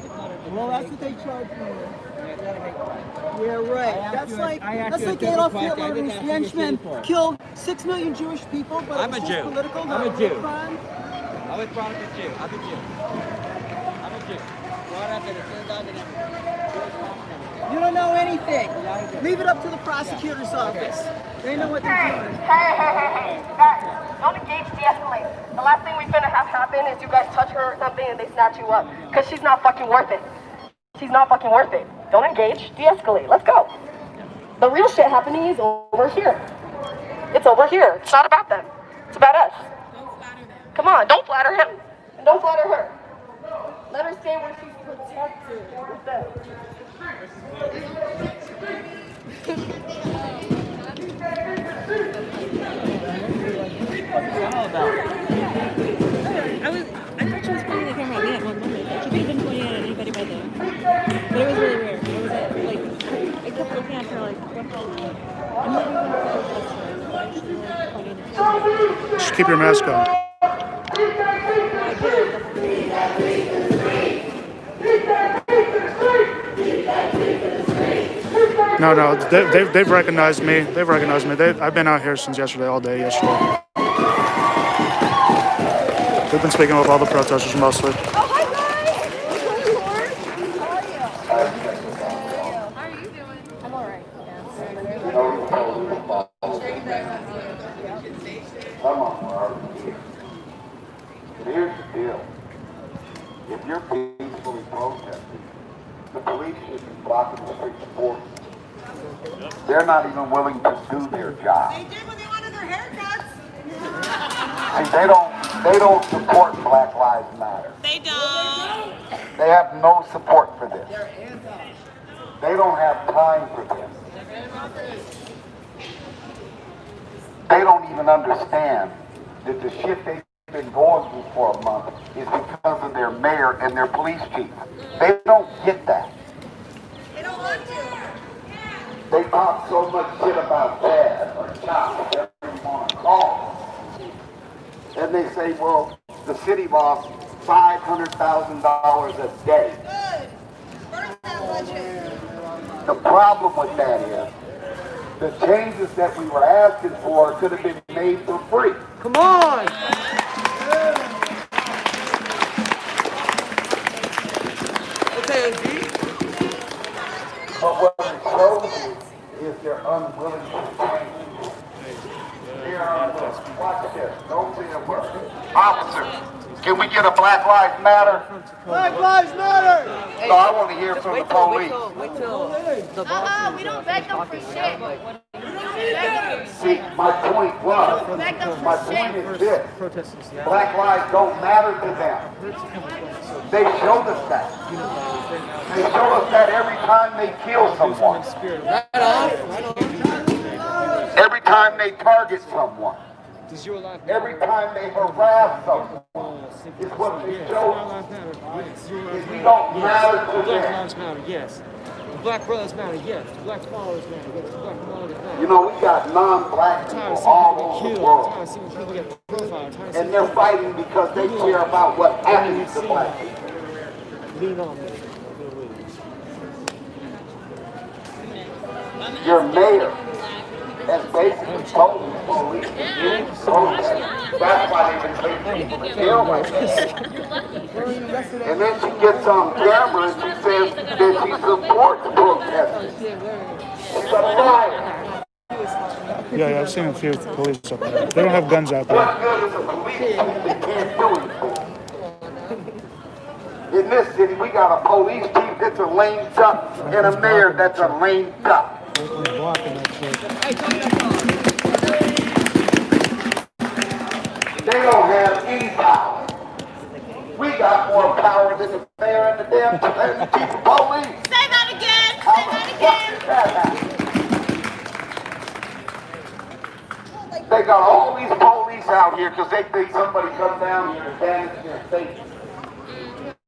[SPEAKER 10] It's not a
[SPEAKER 6] Well, that's what they charge me with.
[SPEAKER 10] it's not a hate crime.
[SPEAKER 6] Yeah, right.
[SPEAKER 10] I
[SPEAKER 6] That's
[SPEAKER 10] asked
[SPEAKER 6] like
[SPEAKER 10] you a
[SPEAKER 6] Adolf
[SPEAKER 10] different question.
[SPEAKER 6] Hitler
[SPEAKER 10] I
[SPEAKER 6] and
[SPEAKER 10] didn't
[SPEAKER 6] his
[SPEAKER 10] ask you what you
[SPEAKER 6] henchmen
[SPEAKER 10] stood for.
[SPEAKER 6] killed 6 million Jewish people, but
[SPEAKER 10] I'm
[SPEAKER 6] it
[SPEAKER 10] a
[SPEAKER 6] was
[SPEAKER 10] Jew.
[SPEAKER 6] just political,
[SPEAKER 10] I'm
[SPEAKER 6] not
[SPEAKER 10] a Jew.
[SPEAKER 6] crime.
[SPEAKER 10] I was brought up a Jew. I'm a Jew. I'm a Jew. Brought up in a synagogue and everything.
[SPEAKER 6] You don't know anything. Leave it up to the prosecutor's office. They know what they're doing.
[SPEAKER 7] Hey. Guys, don't engage, de-escalate. The last thing we finna have happen is you guys touch her or something and they snatch you up. Because she's not fucking worth it. She's not fucking worth it. Don't engage, de-escalate. Let's go. The real shit happening is over here. It's over here. It's not about them. It's about us.
[SPEAKER 1] Don't flatter them.
[SPEAKER 7] Come on, don't flatter him. And don't flatter her. Let her stay where she's protected with them.
[SPEAKER 1] I thought she was pointing the camera at me at one moment. Like, she could have been pointing it at anybody by then. But it was really weird. It was like, I kept looking at her like, what the I'm not even pointing the camera.
[SPEAKER 2] Just keep your mask on. No, they've recognized me. They've recognized me. I've been out here since yesterday, all day yesterday. They've been speaking with all the protesters mostly.
[SPEAKER 3] Oh, hi guys! How are you? How are you doing? I'm alright.
[SPEAKER 11] Come on, Mark. Here's the deal. If you're peacefully protesting, the police should be blocking the streets for you. They're not even willing to do their job.
[SPEAKER 3] They did when they wanted their haircuts.
[SPEAKER 11] See, they don't support Black Lives Matter.
[SPEAKER 3] They don't.
[SPEAKER 11] They have no support for this. They don't have time for this. They don't even understand that the shit they've been going through for a month is because of their mayor and their police chief. They don't get that.
[SPEAKER 3] They don't want to.
[SPEAKER 11] They talk so much shit about Chaz or Chaz, whatever you want to call them. And they say, well, the city lost $500,000 a day.
[SPEAKER 3] Good. Burn that budget.
[SPEAKER 11] The problem with that is, the changes that we were asking for could have been made for free.
[SPEAKER 6] Come on! Okay,
[SPEAKER 11] But what it shows you is they're unwilling to change. They're unwilling. Watch this. Don't say a word. Officer, can we get a Black Lives Matter?
[SPEAKER 6] Black Lives Matter!
[SPEAKER 11] No, I want to hear from the police.
[SPEAKER 6] Wait till the
[SPEAKER 7] We don't beg them for shit.
[SPEAKER 11] See, my point was, my point is this. Black lives don't matter to them. They showed us that. They show us that every time they kill someone. Every time they target someone. Every time they harass someone. It's what they show us. We don't matter to them.
[SPEAKER 10] Black Lives Matter, yes. The Black Brothers Matter, yes. The Black Followers Matter, yes. The Black Mothers Matter.
[SPEAKER 11] You know, we got non-black people all over the world. And they're fighting because they care about what happens to black people.
[SPEAKER 10] Lean on me.
[SPEAKER 11] Your mayor has basically told the police to get protest. That's why they've been taking people to jail like that. And then she gets on camera and she says that she supports protesters. She's a liar.
[SPEAKER 2] Yeah, I've seen a few police up there. They don't have guns out there.
[SPEAKER 11] What good is a police chief that can't do anything? In this city, we got a police chief that's a lame duck and a mayor that's a lame duck. They don't have any power. We got more power than the mayor and the damn chief of police.
[SPEAKER 3] Say that again.
[SPEAKER 11] How
[SPEAKER 3] Say
[SPEAKER 11] the
[SPEAKER 3] that
[SPEAKER 11] fuck
[SPEAKER 3] again.
[SPEAKER 11] did that happen? They got all these police out here because they think somebody come down here and damage their station.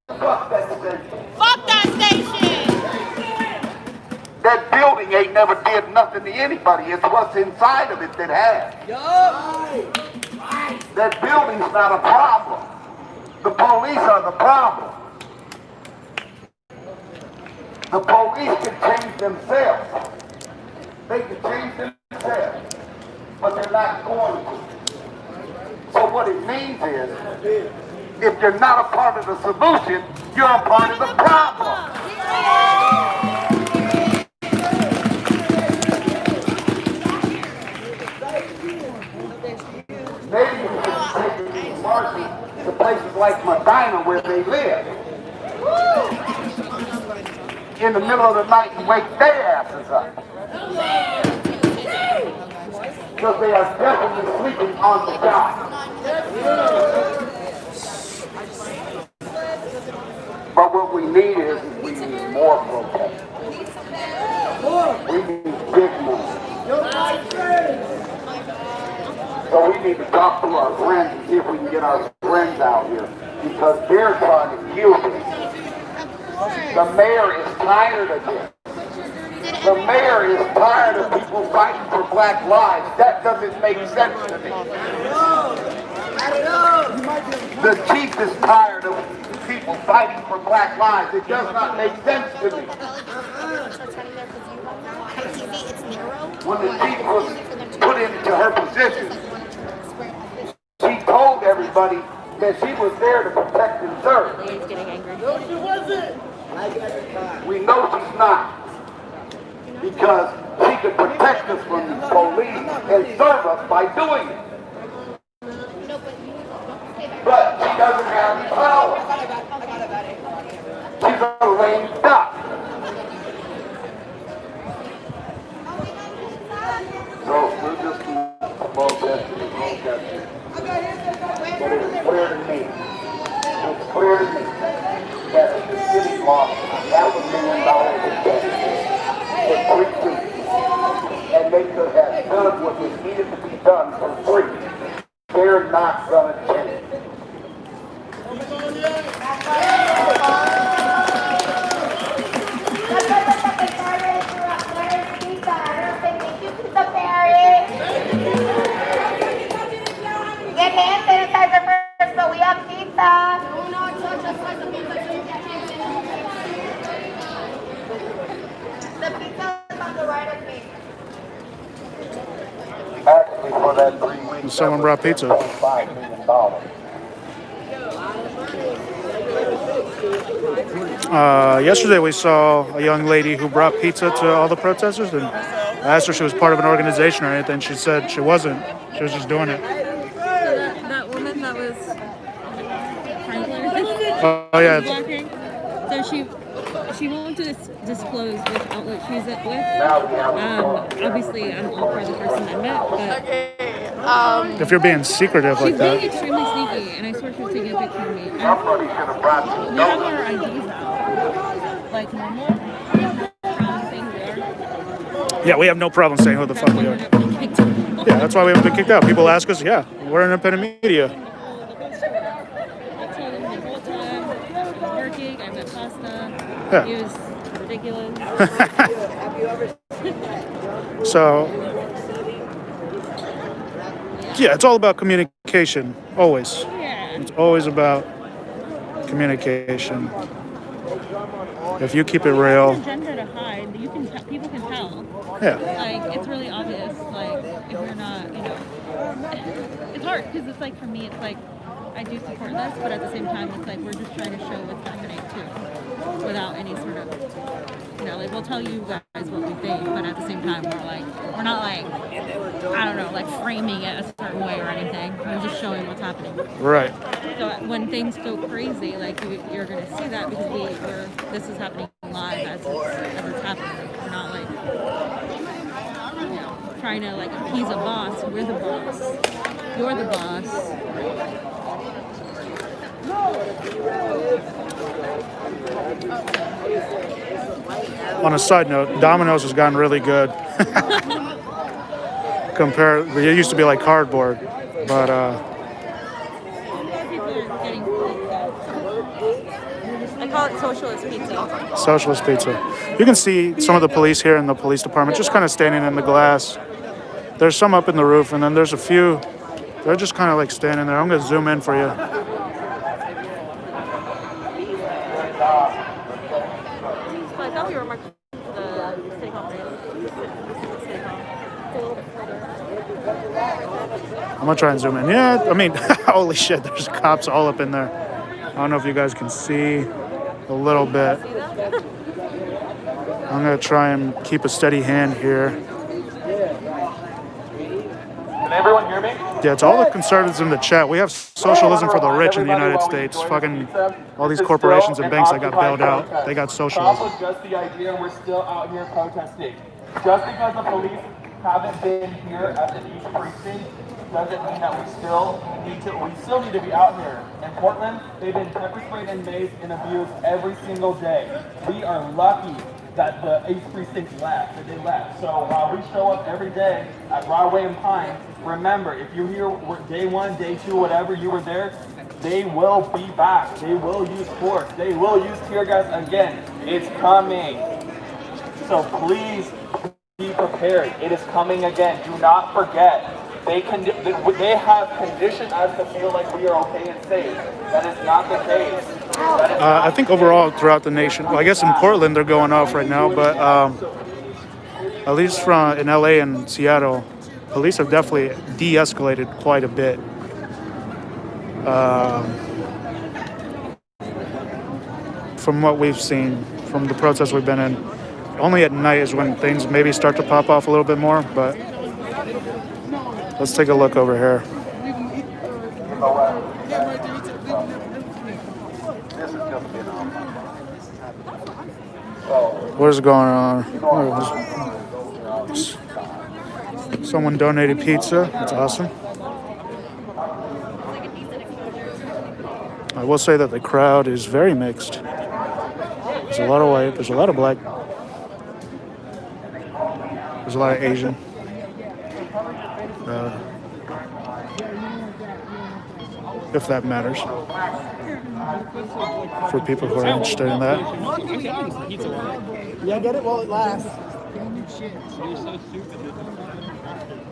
[SPEAKER 11] Fuck that station.
[SPEAKER 3] Fuck that station.
[SPEAKER 11] That building ain't never did nothing to anybody. It's what's inside of it that has. That building's not a problem. The police are the problem. The police can change themselves. They can change themselves. But they're not going to. So what it means is, if you're not a part of the solution, you're a part of the problem. Maybe we can take these marches to places like Medina where they live. In the middle of the night and wake their asses up. Because they are definitely sleeping on the job. need is we need more protesters. We need big movement. So we need to talk to our friends and see if we can get our friends out here, because they're trying to kill this. The mayor is tired of this. The mayor is tired of people fighting for black lives. That doesn't make sense to me. The chief is tired of people fighting for black lives. It does not make sense to me. When the chief was put into her position, she told everybody that she was there to protect and serve.
[SPEAKER 6] No, she wasn't.
[SPEAKER 11] We know she's not, because she could protect us from the police and serve us by doing it. But she doesn't have the power. She's a lame duck. So we're just protesting. But it's clear to me. It's clear to me that if the city lost $500,000 in debt for 3 weeks, and they could have done what was needed to be done for free, they're not going to change.
[SPEAKER 7] Get hand sanitizer first, but we have pizza. The pizza is on the right of me.
[SPEAKER 11] Actually, for that 3 weeks,
[SPEAKER 2] Someone brought pizza.
[SPEAKER 11] $5 million.
[SPEAKER 2] Yesterday we saw a young lady who brought pizza to all the protesters, and I asked her if she was part of an organization or anything. She said she wasn't. She was just doing it.
[SPEAKER 1] That woman that was
[SPEAKER 2] Oh yeah.
[SPEAKER 1] blocking, so she won't disclose which outlet she's with. Obviously, I'm all for the First Amendment, but
[SPEAKER 2] If you're being secretive like
[SPEAKER 1] she's being
[SPEAKER 2] that.
[SPEAKER 1] extremely sneaky, and I swear she was taking a picture of me.
[SPEAKER 11] Somebody should have brought some
[SPEAKER 1] We have
[SPEAKER 11] donuts.
[SPEAKER 1] our IDs out, like normal. Brown things there.
[SPEAKER 2] Yeah, we have no problem saying who the fuck we are. Yeah, that's why we haven't been kicked out. People ask us, yeah, we're independent media.
[SPEAKER 1] I told him the whole time, I was working, I met pasta.
[SPEAKER 2] Yeah.
[SPEAKER 1] It was ridiculous.
[SPEAKER 2] So, yeah, it's all about communication, always.
[SPEAKER 1] Yeah.
[SPEAKER 2] It's always about communication. If you keep it real,
[SPEAKER 1] Agenda to hide, you can people can tell.
[SPEAKER 2] yeah,
[SPEAKER 1] Like it's really obvious. Like if you're not, it's hard because it's like for me, it's like I do support this, but at the same time, it's like we're just trying to show what's happening too, without any sort of, like we'll tell you guys what we think, but at the same time, we're not like I don't know, like framing it a certain way or anything. We're just showing what's happening.
[SPEAKER 2] right.
[SPEAKER 1] So when things go crazy, like you're going to see that because this is happening live as it's happening. We're not like trying to like appease a boss. We're the boss. You're the boss.
[SPEAKER 2] On a side note, Domino's has gotten really good. It used to be like cardboard, but
[SPEAKER 1] People are getting. I call it socialist pizza.
[SPEAKER 2] socialist pizza. You can see some of the police here in the police department just kind of standing in the glass. There's some up in the roof, and then there's a few. They're just kind of like standing there. I'm going to zoom in for you.
[SPEAKER 1] So I thought we were marching to the city hall.
[SPEAKER 2] I'm going to try and zoom in. Yeah, I mean, holy shit, there's cops all up in there. I don't know if you guys can see a little bit. I'm going to try and keep a steady hand here.
[SPEAKER 12] Can everyone hear me?
[SPEAKER 2] Yeah, it's all the conservatives in the chat. We have socialism for the rich in the United States. Fucking all these corporations and banks that got bailed out, they got socialism.
[SPEAKER 12] Also, just the idea we're still out here protesting. Just because the police haven't been here at the East Precinct doesn't mean that we still need to be out here. In Portland, they've been pepper sprayed and mazed and abused every single day. We are lucky that the 8th precinct left, that they left. So while we show up every day at Broadway and Pine, remember, if you're here day 1, day 2, whatever, you were there, they will be back. They will use force. They will use tear gas again. It's coming. So please be prepared. It is coming again. Do not forget. They have conditioned us to feel like we are okay and safe. That is not the case.
[SPEAKER 2] I think overall throughout the nation, well, I guess in Portland they're going off right now, but at least in LA and Seattle, police have definitely de-escalated quite a bit. From what we've seen, from the protests we've been in, only at night is when things maybe start to pop off a little bit more, but let's take a look over here. What is going on? Someone donated pizza. That's awesome. I will say that the crowd is very mixed. There's a lot of white, there's a lot of black, there's a lot of Asian. If that matters. For people who are interested in that.
[SPEAKER 6] Yeah, get it while it lasts.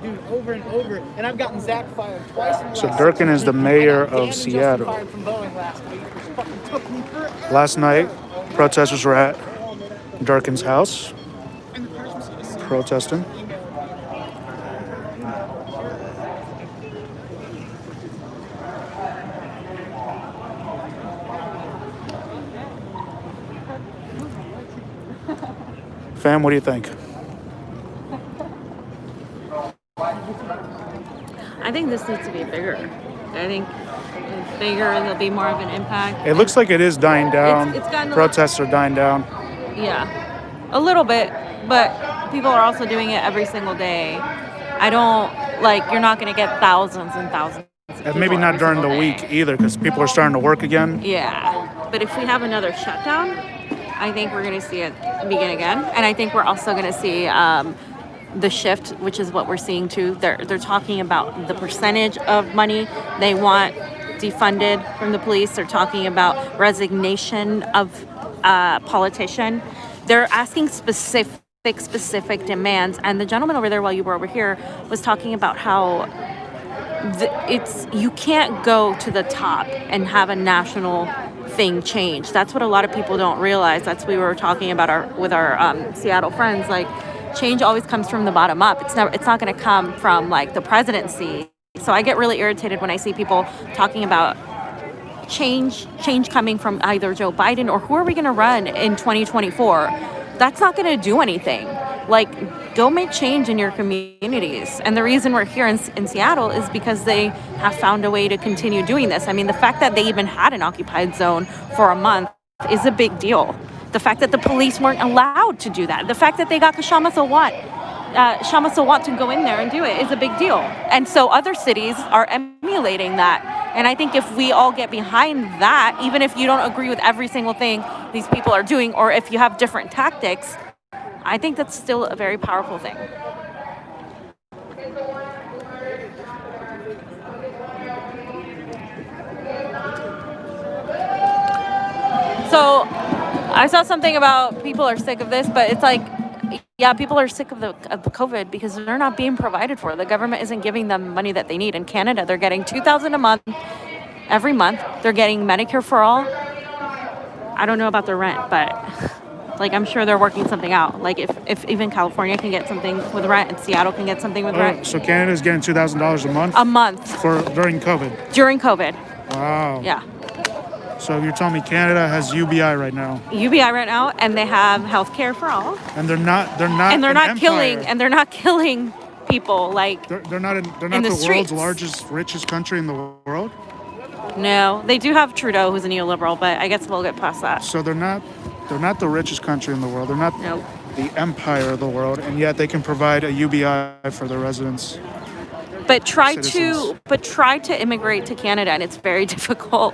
[SPEAKER 6] Dude, over and over. And I've gotten Zach fired twice.
[SPEAKER 2] So Durkin is the mayor of Seattle. Last night, protesters were at Durkin's house protesting. Fam, what do you think?
[SPEAKER 1] I think this needs to be bigger. I think it's bigger, there'll be more of an impact.
[SPEAKER 2] It looks like it is dying down.
[SPEAKER 1] It's gotten
[SPEAKER 2] Protests are dying down.
[SPEAKER 1] Yeah, a little bit, but people are also doing it every single day. I don't, you're not going to get thousands and thousands.
[SPEAKER 2] And maybe not during the week either, because people are starting to work again.
[SPEAKER 1] Yeah, but if we have another shutdown, I think we're going to see it begin again. And I think we're also going to see the shift, which is what we're seeing too. They're talking about the percentage of money they want defunded from the police. They're talking about resignation of politician. They're asking specific demands. And the gentleman over there, while you were over here, was talking about how you can't go to the top and have a national thing change. That's what a lot of people don't realize. That's what we were talking about with our Seattle friends. Change always comes from the bottom up. It's not going to come from the presidency. So I get really irritated when I see people talking about change coming from either Joe Biden or who are we going to run in 2024. That's not going to do anything. Go make change in your communities. And the reason we're here in Seattle is because they have found a way to continue doing this. I mean, the fact that they even had an occupied zone for a month is a big deal. The fact that the police weren't allowed to do that. The fact that they got Kshama Sawant to go in there and do it is a big deal. And so other cities are emulating that. And I think if we all get behind that, even if you don't agree with every single thing these people are doing, or if you have different tactics, I think that's still a very powerful thing. So I saw something about people are sick of this, but it's people are sick of the COVID because they're not being provided for. The government isn't giving them money that they need. In Canada, they're getting $2,000 a month every month. They're getting Medicare for all. I don't know about the rent, but I'm sure they're working something out. If even California can get something with rent and Seattle can get something with rent.
[SPEAKER 2] So Canada's getting $2,000 a month?
[SPEAKER 1] A month.
[SPEAKER 2] During COVID?
[SPEAKER 1] During COVID.
[SPEAKER 2] Wow.
[SPEAKER 1] Yeah.
[SPEAKER 2] So you're telling me Canada has UBI right now?
[SPEAKER 1] UBI right now, and they have health care for all.
[SPEAKER 2] And they're not
[SPEAKER 1] killing people
[SPEAKER 2] they're not the world's largest, richest country in the world?
[SPEAKER 1] No, they do have Trudeau, who's a neoliberal, but I guess we'll get past that.
[SPEAKER 2] So they're not the richest country in the world. They're not the empire of the world, and yet they can provide a UBI for their residents.
[SPEAKER 1] but try
[SPEAKER 2] citizens.
[SPEAKER 1] to immigrate to Canada, and it's very difficult.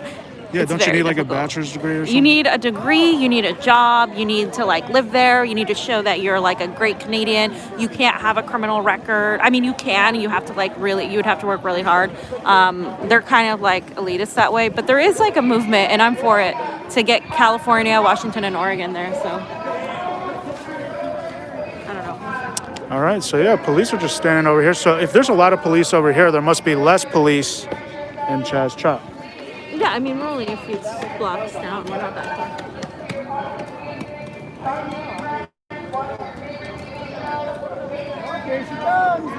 [SPEAKER 2] Yeah,
[SPEAKER 1] It's
[SPEAKER 2] don't you
[SPEAKER 1] very
[SPEAKER 2] need like a
[SPEAKER 1] difficult.
[SPEAKER 2] bachelor's degree or something?
[SPEAKER 1] You need a degree, you need a job, you need to like live there, you need to show that you're like a great Canadian. You can't have a criminal record. I mean, you can, you have to like really, you would have to work really hard. They're kind of like elitist that way, but there is like a movement, and I'm for it, to get California, Washington, and Oregon there, so. I don't know.
[SPEAKER 2] All right, so yeah, police are just standing over here. So if there's a lot of police over here, there must be less police in Chaz Chop.
[SPEAKER 1] Yeah, I mean, we're only a few blocks down. We're not that far.
[SPEAKER 6] Here she comes.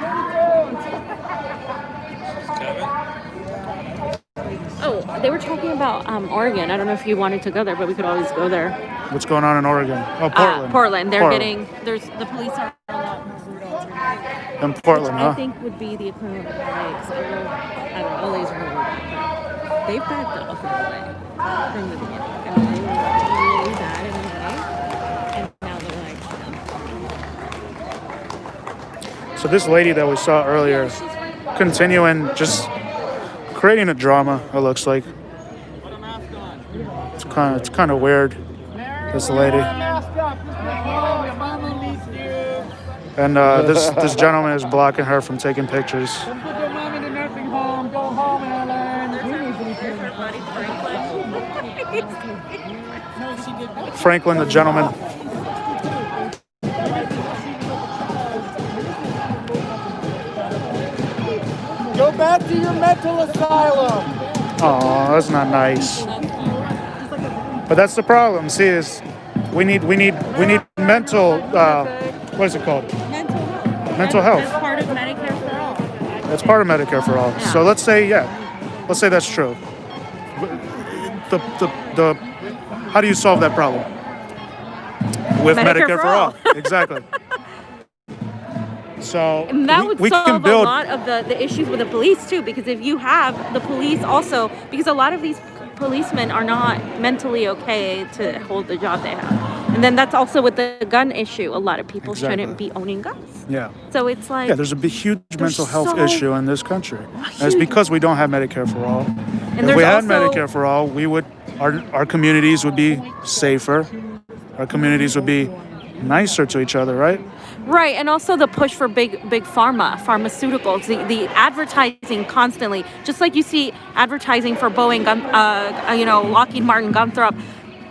[SPEAKER 1] Oh, they were talking about Oregon. I don't know if you wanted to go there, but we could always go there.
[SPEAKER 2] What's going on in Oregon? Oh, Portland.
[SPEAKER 1] Portland. They're
[SPEAKER 2] Portland.
[SPEAKER 1] there's the police are a lot more brutal.
[SPEAKER 2] In Portland,
[SPEAKER 1] I
[SPEAKER 2] huh?
[SPEAKER 1] think would be the equivalent of LA, because I don't know, LA's really bad, but they've backed up in LA from the beginning. I mean, they were really bad in LA, and now they're like,
[SPEAKER 2] So this lady that we saw earlier, continuing just creating a drama. It looks like it's kind of weird. This lady. And this gentleman is blocking her from taking pictures.
[SPEAKER 6] Put your mom in the nursing home. Go home, Ellen.
[SPEAKER 2] Franklin, the gentleman.
[SPEAKER 6] Go back to your mental asylum.
[SPEAKER 2] Oh, that's not nice. But that's the problem. See, is we need mental. What is it called? Mental health.
[SPEAKER 1] That's part of Medicare for all.
[SPEAKER 2] That's part of Medicare for all.
[SPEAKER 1] Yeah.
[SPEAKER 2] So let's say that's true. The how do you solve that problem? With Medicare for all. Exactly. So
[SPEAKER 1] And that would
[SPEAKER 2] we
[SPEAKER 1] solve
[SPEAKER 2] can build
[SPEAKER 1] a lot of the issues with the police too, because if you have the police also, because a lot of these policemen are not mentally okay to hold the job they have. And then that's also with the gun issue. A lot of people shouldn't be owning guns.
[SPEAKER 2] Yeah.
[SPEAKER 1] So it's like,
[SPEAKER 2] there's a huge mental health issue in this country. And it's because we don't have Medicare for all.
[SPEAKER 1] And
[SPEAKER 2] If we had
[SPEAKER 1] also-
[SPEAKER 2] Medicare for all, our communities would be safer. Our communities would be nicer to each other, right?
[SPEAKER 1] right, and also the push for big pharmaceuticals, the advertising constantly, just like you see advertising for Boeing, Lockheed Martin, Gunthrop.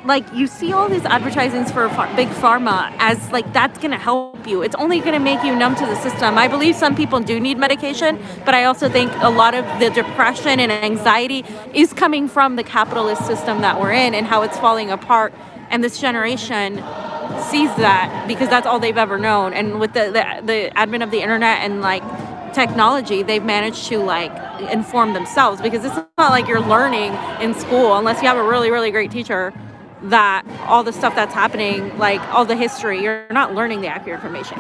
[SPEAKER 1] Like, you see all these advertisings for big pharma as like that's gonna help you. It's only gonna make you numb to the system. I believe some people do need medication, but I also think a lot of the depression and anxiety is coming from the capitalist system that we're in and how it's falling apart. And this generation sees that because that's all they've ever known. And with the advent of the internet and like technology, they've managed to like inform themselves, because it's not like you're learning in school unless you have a really, really great teacher, that all the stuff that's happening, like all the history, you're not learning the accurate information.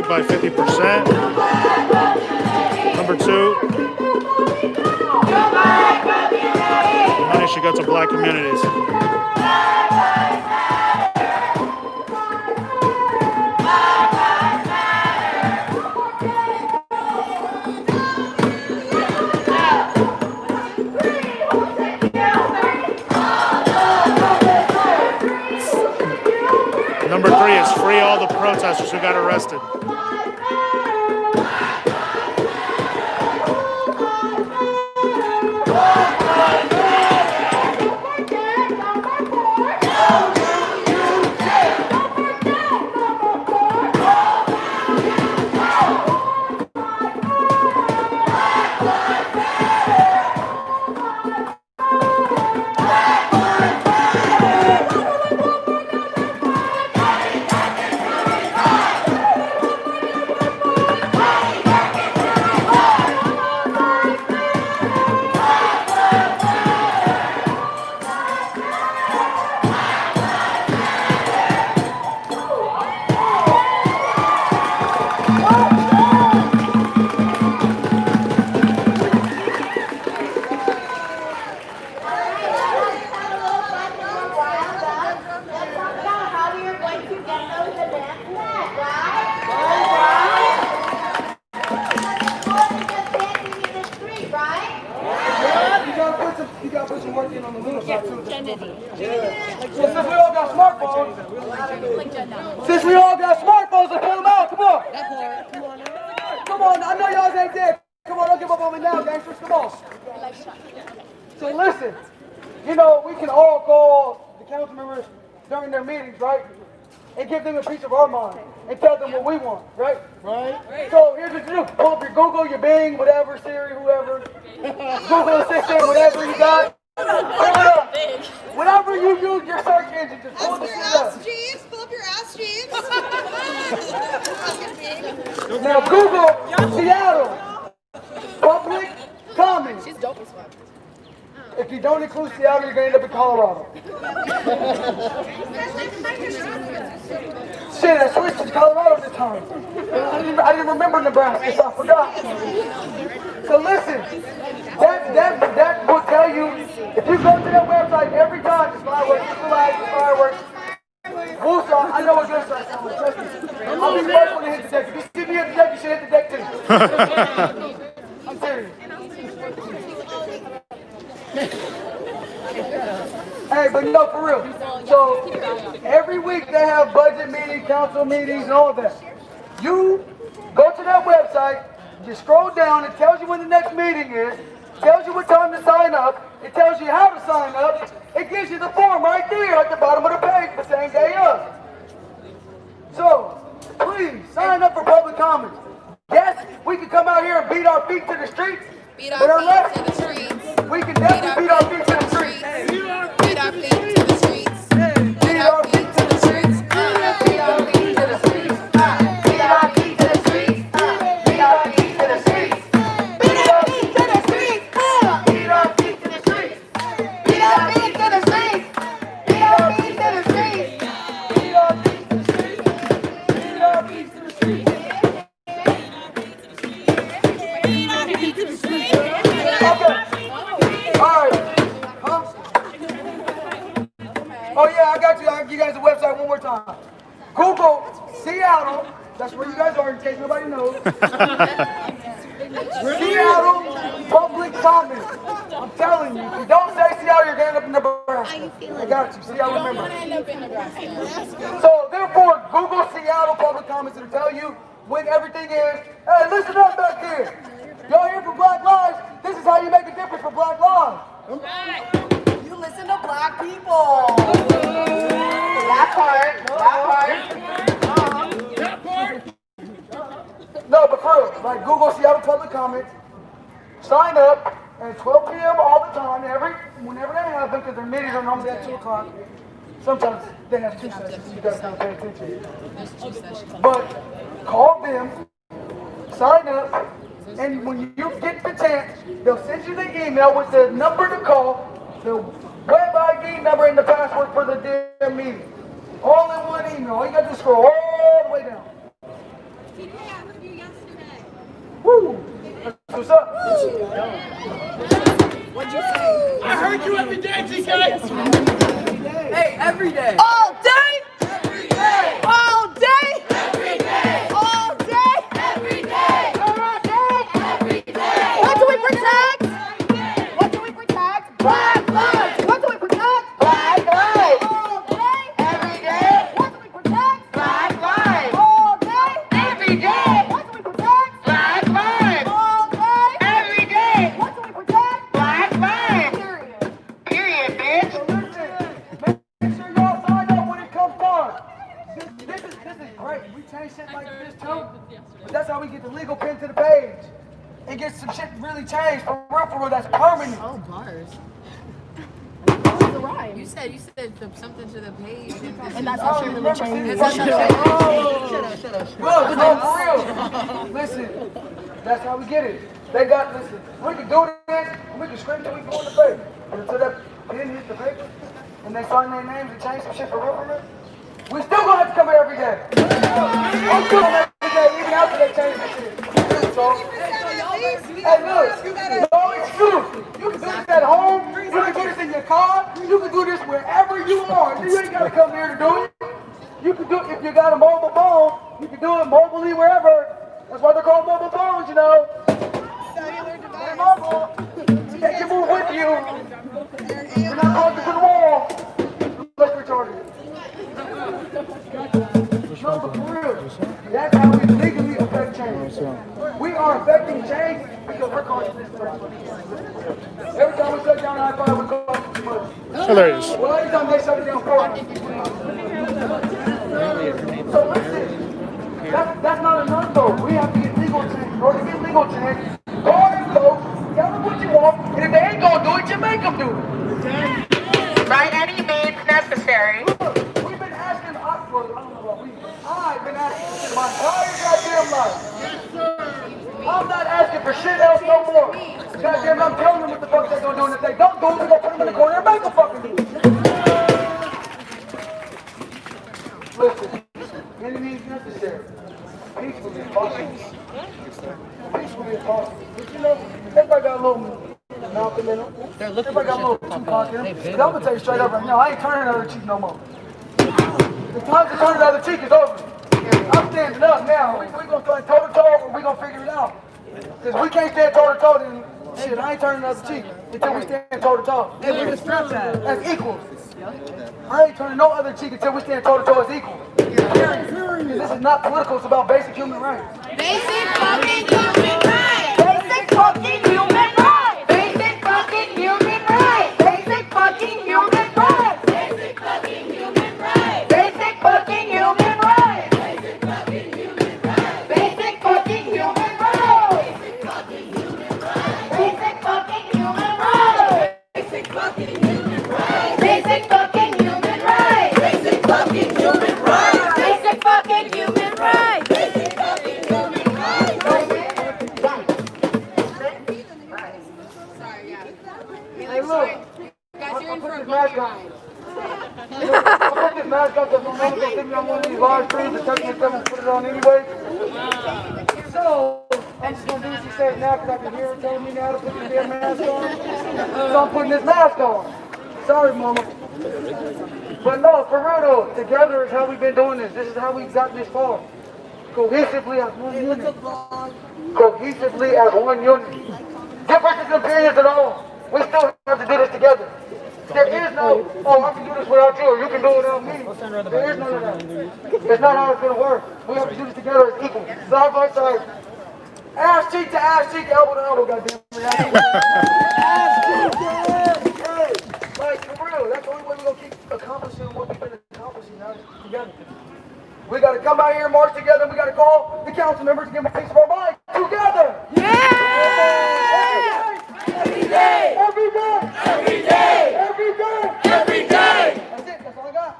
[SPEAKER 2] by 50%. Number 2, money should go to black communities. Number 3 is free all the protesters who got arrested.
[SPEAKER 4] Since we all got smartphones, let's pull them out. Come on. Come on. I know y'all ain't dead. Come on, don't give up on me now, gangsters. Come on. So listen, you know, we can all call the council members during their meetings, right? And give them a piece of our mind and tell them what we want, right? Right. So here's what you do. Pull up your Google, your Bing, whatever, Siri, whoever. Google Assistant, whatever you got. Whatever you use your search engine, just pull the shit up.
[SPEAKER 3] Pull up your ass jeans.
[SPEAKER 4] Now Google Seattle public comments.
[SPEAKER 3] She's dope as fuck.
[SPEAKER 4] If you don't include Seattle, you're gonna end up in Colorado. Shit, I switched to Colorado this time. I didn't remember Nebraska, so I forgot. So listen, that will tell you, if you go to that website every time, it's fireworks, it's fireworks. Woosah, I know what good stuff sounds like, trust me. I'll be the first one to hit the deck. If you see me hit the deck, you should hit the deck too. I'm serious. Hey, but no, for real. So every week they have budget meetings, council meetings, and all of that. You go to that website, you scroll down, it tells you when the next meeting is, tells you what time to sign up, it tells you how to sign up, it gives you the form right there at the bottom of the page the same day of. So, please, sign up for public comments. Yes, we can come out here and beat our feet to the streets, but unless we can definitely beat our feet to the streets.
[SPEAKER 3] Beat our feet to the streets.
[SPEAKER 4] Beat our feet to the streets. Beat our feet to the streets. Beat our feet to the streets. Beat our feet to the streets. Beat our feet to the streets. Beat our feet to the streets. Beat our feet to the streets. Beat our feet to the streets. Beat our feet to the streets. Beat our feet to the streets. Okay. All right. Huh? Oh yeah, I got you. I'll give you guys the website one more time. Google Seattle. That's where you guys are in case nobody knows. Seattle public comments. I'm telling you, if you don't say Seattle, you're gonna end up in Nebraska. I got you. See, I remember. So therefore, Google Seattle public comments to tell you when everything is. Hey, listen up back there. Y'all here for Black Lives? This is how you make a difference for Black Lives.
[SPEAKER 3] You listen to black people.
[SPEAKER 4] That part. No, but for real, like Google Seattle public comments, sign up at 12 p.m. all the time, whenever they happen, because their meetings are normally at 2 o'clock. Sometimes they have 2 sessions, you guys gotta pay attention. But call them, sign up, and when you get the chance, they'll send you the email with the number to call, the web ID number, and the password for the damn meeting. All in one email. All you got to scroll all the way down.
[SPEAKER 6] Hey, every day.
[SPEAKER 3] All day. Every day. All day. Every day. All day. Every day. All day. Every day. What do we protect? What do we protect? Black lives. What do we protect? Black lives. All day. Every day. What do we protect? Black lives. All day. Every day. What do we protect? Black lives. All day. Every day. What do we protect? Black lives. Period, bitch.
[SPEAKER 4] Make sure y'all sign up when it comes time. This is great. We change shit like this too. But that's how we get the legal pen to the page. And get some shit really changed for real, that's permanent.
[SPEAKER 13] Oh, bars. You said something to the page,
[SPEAKER 3] And that's how shit really changes.
[SPEAKER 4] Shut up. Look, for real. Listen, that's how we get it. We can do this, and we can scream till we go in the paper. And until that pen hits the paper, and they sign their names and change some shit for real, we still gonna have to come here every day. I'm still gonna every day, even after they change the shit. So, hey, look, no excuse. You can do this at home, you can do this in your car, you can do this wherever you are. You ain't gotta come here to do it. You can do it if you got a mobile phone, you can do it mobilely wherever. That's why they're called mobile phones, you know. They're mobile. They can move with you. You're not connected to the wall. Unless you're retarded. No, but for real, that's how we legally affect change. We are affecting change because we're causing this much. Every time we shut down I-5, we're causing too much.
[SPEAKER 2] Hilarious.
[SPEAKER 4] Well, every time they shut it down for us. So listen, that's not enough though. We have to get legal change. In order to get legal change, call these folks, tell them what you want, and if they ain't gonna do it, you make them do it.
[SPEAKER 7] By any means necessary.
[SPEAKER 4] Look, we've been asking Oxford, I've been asking this my entire goddamn life. I'm not asking for shit else no more. Goddamn, I'm telling them what the fuck they're gonna do, and if they don't do it, we're gonna put them in the corner and make them fucking do it. Listen, any means necessary. Peacefully is possible. Peacefully is possible. But you know, everybody got a little Malcolm in them. Everybody got a little Tupac in them. But I'm gonna tell you straight up right now, I ain't turning the other cheek no more. The time to turn the other cheek is over. I'm standing up now. We gonna stand toe to toe, or we gonna figure it out. Cause we can't stand toe to toe, then shit, I ain't turning the other cheek until we stand toe to toe. As equals. I ain't turning no other cheek until we stand toe to toe as equals. This is not political, it's about basic human rights.
[SPEAKER 7] Basic fucking human rights. Basic fucking human rights. Basic fucking human rights. Basic fucking human rights. Basic fucking human rights. Basic fucking human rights. Basic fucking human rights. Basic fucking human rights. Basic fucking human rights. Basic fucking human rights. Basic fucking human rights. Basic fucking human rights. Basic fucking human rights. Basic fucking human rights.
[SPEAKER 4] Hey, look. I put this mask on. I put this mask on because my mother gonna send me on one of these live streams and text me and put it on anyway. So, I'm just gonna do what she said now because I can hear her telling me now to put this damn mask on. So I'm putting this mask on. Sorry, mama. But no, for real though, together is how we've been doing this. This is how we've gotten this far. Cohesively as one unit. Cohesively as one unit. Differences in opinions at all. We still have to do this together. There is no, oh, I can do this without you, or you can do it without me. There is none of that. It's not how it's going to work. We have to do this together as equal. Side by side. Ass cheek to ass cheek, elbow to elbow, goddamn. Ass cheek to ass cheek. Like, for real, that's the only way we're going to keep accomplishing what we've been accomplishing now together. We got to come out here and march together. We got to call the council members and give them a piece of our mind together.
[SPEAKER 3] Yeah!
[SPEAKER 4] Every day! Every day!
[SPEAKER 3] Every day!
[SPEAKER 4] Every day!
[SPEAKER 3] Every day!
[SPEAKER 4] That's it. That's all I got.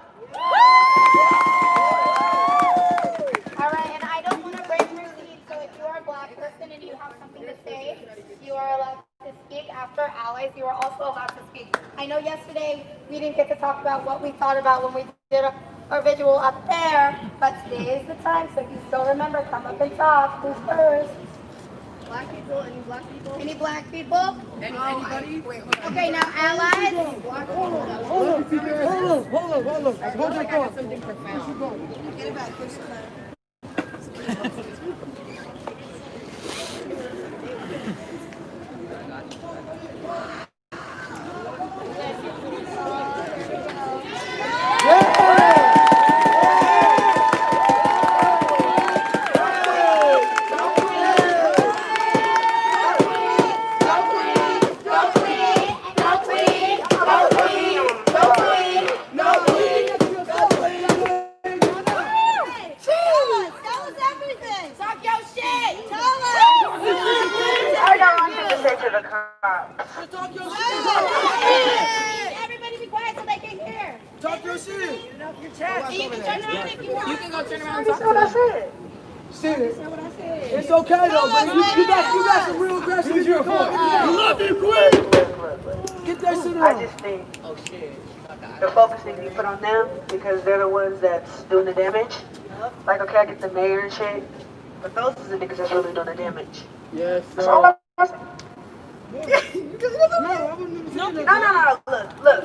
[SPEAKER 7] All right, and I don't want to break your seat, so if you are a black person and you have something to say, you are allowed to speak. After allies, you are also allowed to speak. I know yesterday we didn't get to talk about what we thought about when we did our visual up there, but today is the time, so if you still remember, come up and talk. Who's first? Black people? Any black people? Any black people? Anybody? Wait, okay, now allies.
[SPEAKER 6] Hold on. Hold your thought. Something profound. Get it back. Push it back.
[SPEAKER 7] Everybody be quiet so they can hear.
[SPEAKER 6] Talk your shit.
[SPEAKER 7] You can turn around if you want. You can go turn around and
[SPEAKER 6] talk to what I said. It's okay though, but you got some real aggression. You love me, quick. Get that shit around.
[SPEAKER 14] I just think the focus needs to be put on them because they're the ones that's doing the damage. Like, okay, I get the mayor and shit, but those are the niggas that's really doing the damage.
[SPEAKER 6] Yes.
[SPEAKER 14] That's all I'm saying.
[SPEAKER 6] No.
[SPEAKER 14] Look.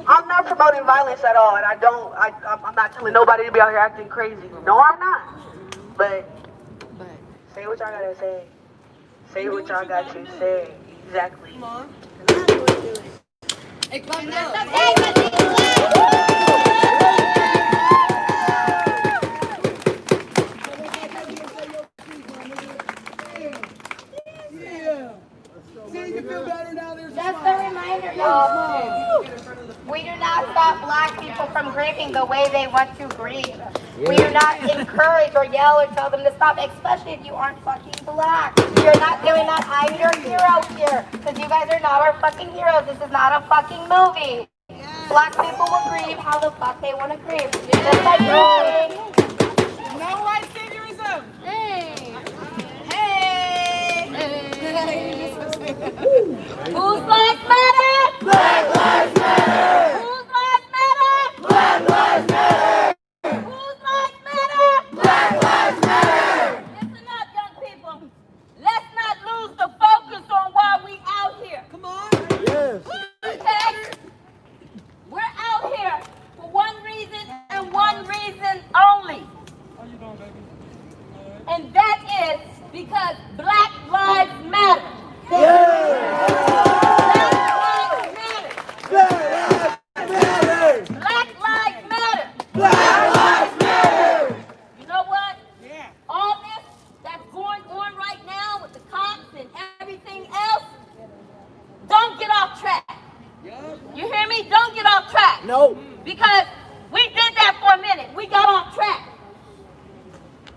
[SPEAKER 14] I'm not promoting violence at all, and I'm not telling nobody to be out here acting crazy. No, I'm not. But say what y'all gotta say. Say what y'all got to say. Exactly. Come on.
[SPEAKER 13] Hey, come
[SPEAKER 7] Just a reminder, y'all. We do not stop black people from grieving the way they want to grieve. We do not encourage or yell or tell them to stop, especially if you aren't fucking black. You're not doing that. I'm your hero here. Because you guys are not our fucking heroes. This is not a fucking movie. Black people will grieve how the fuck they want to grieve. Just like grieving.
[SPEAKER 13] No white saviorism.
[SPEAKER 7] Hey. Whose lives matter?
[SPEAKER 5] Black lives matter.
[SPEAKER 7] Whose lives matter?
[SPEAKER 5] Black lives matter.
[SPEAKER 7] Whose lives matter?
[SPEAKER 5] Black lives matter.
[SPEAKER 7] Listen up, young people. Let's not lose the focus on why we out here.
[SPEAKER 6] Come on. Yes.
[SPEAKER 7] Okay? We're out here for one reason and one reason only.
[SPEAKER 12] How you doing, baby?
[SPEAKER 7] And that is because Black Lives Matter.
[SPEAKER 5] Yeah.
[SPEAKER 7] Black Lives Matter.
[SPEAKER 5] Black lives matter.
[SPEAKER 7] You know what? Yeah. All this that's going on right now with the cops and everything else, don't get off track. You hear me? Don't get off track.
[SPEAKER 6] No.
[SPEAKER 7] Because we did that for a minute. We got off track.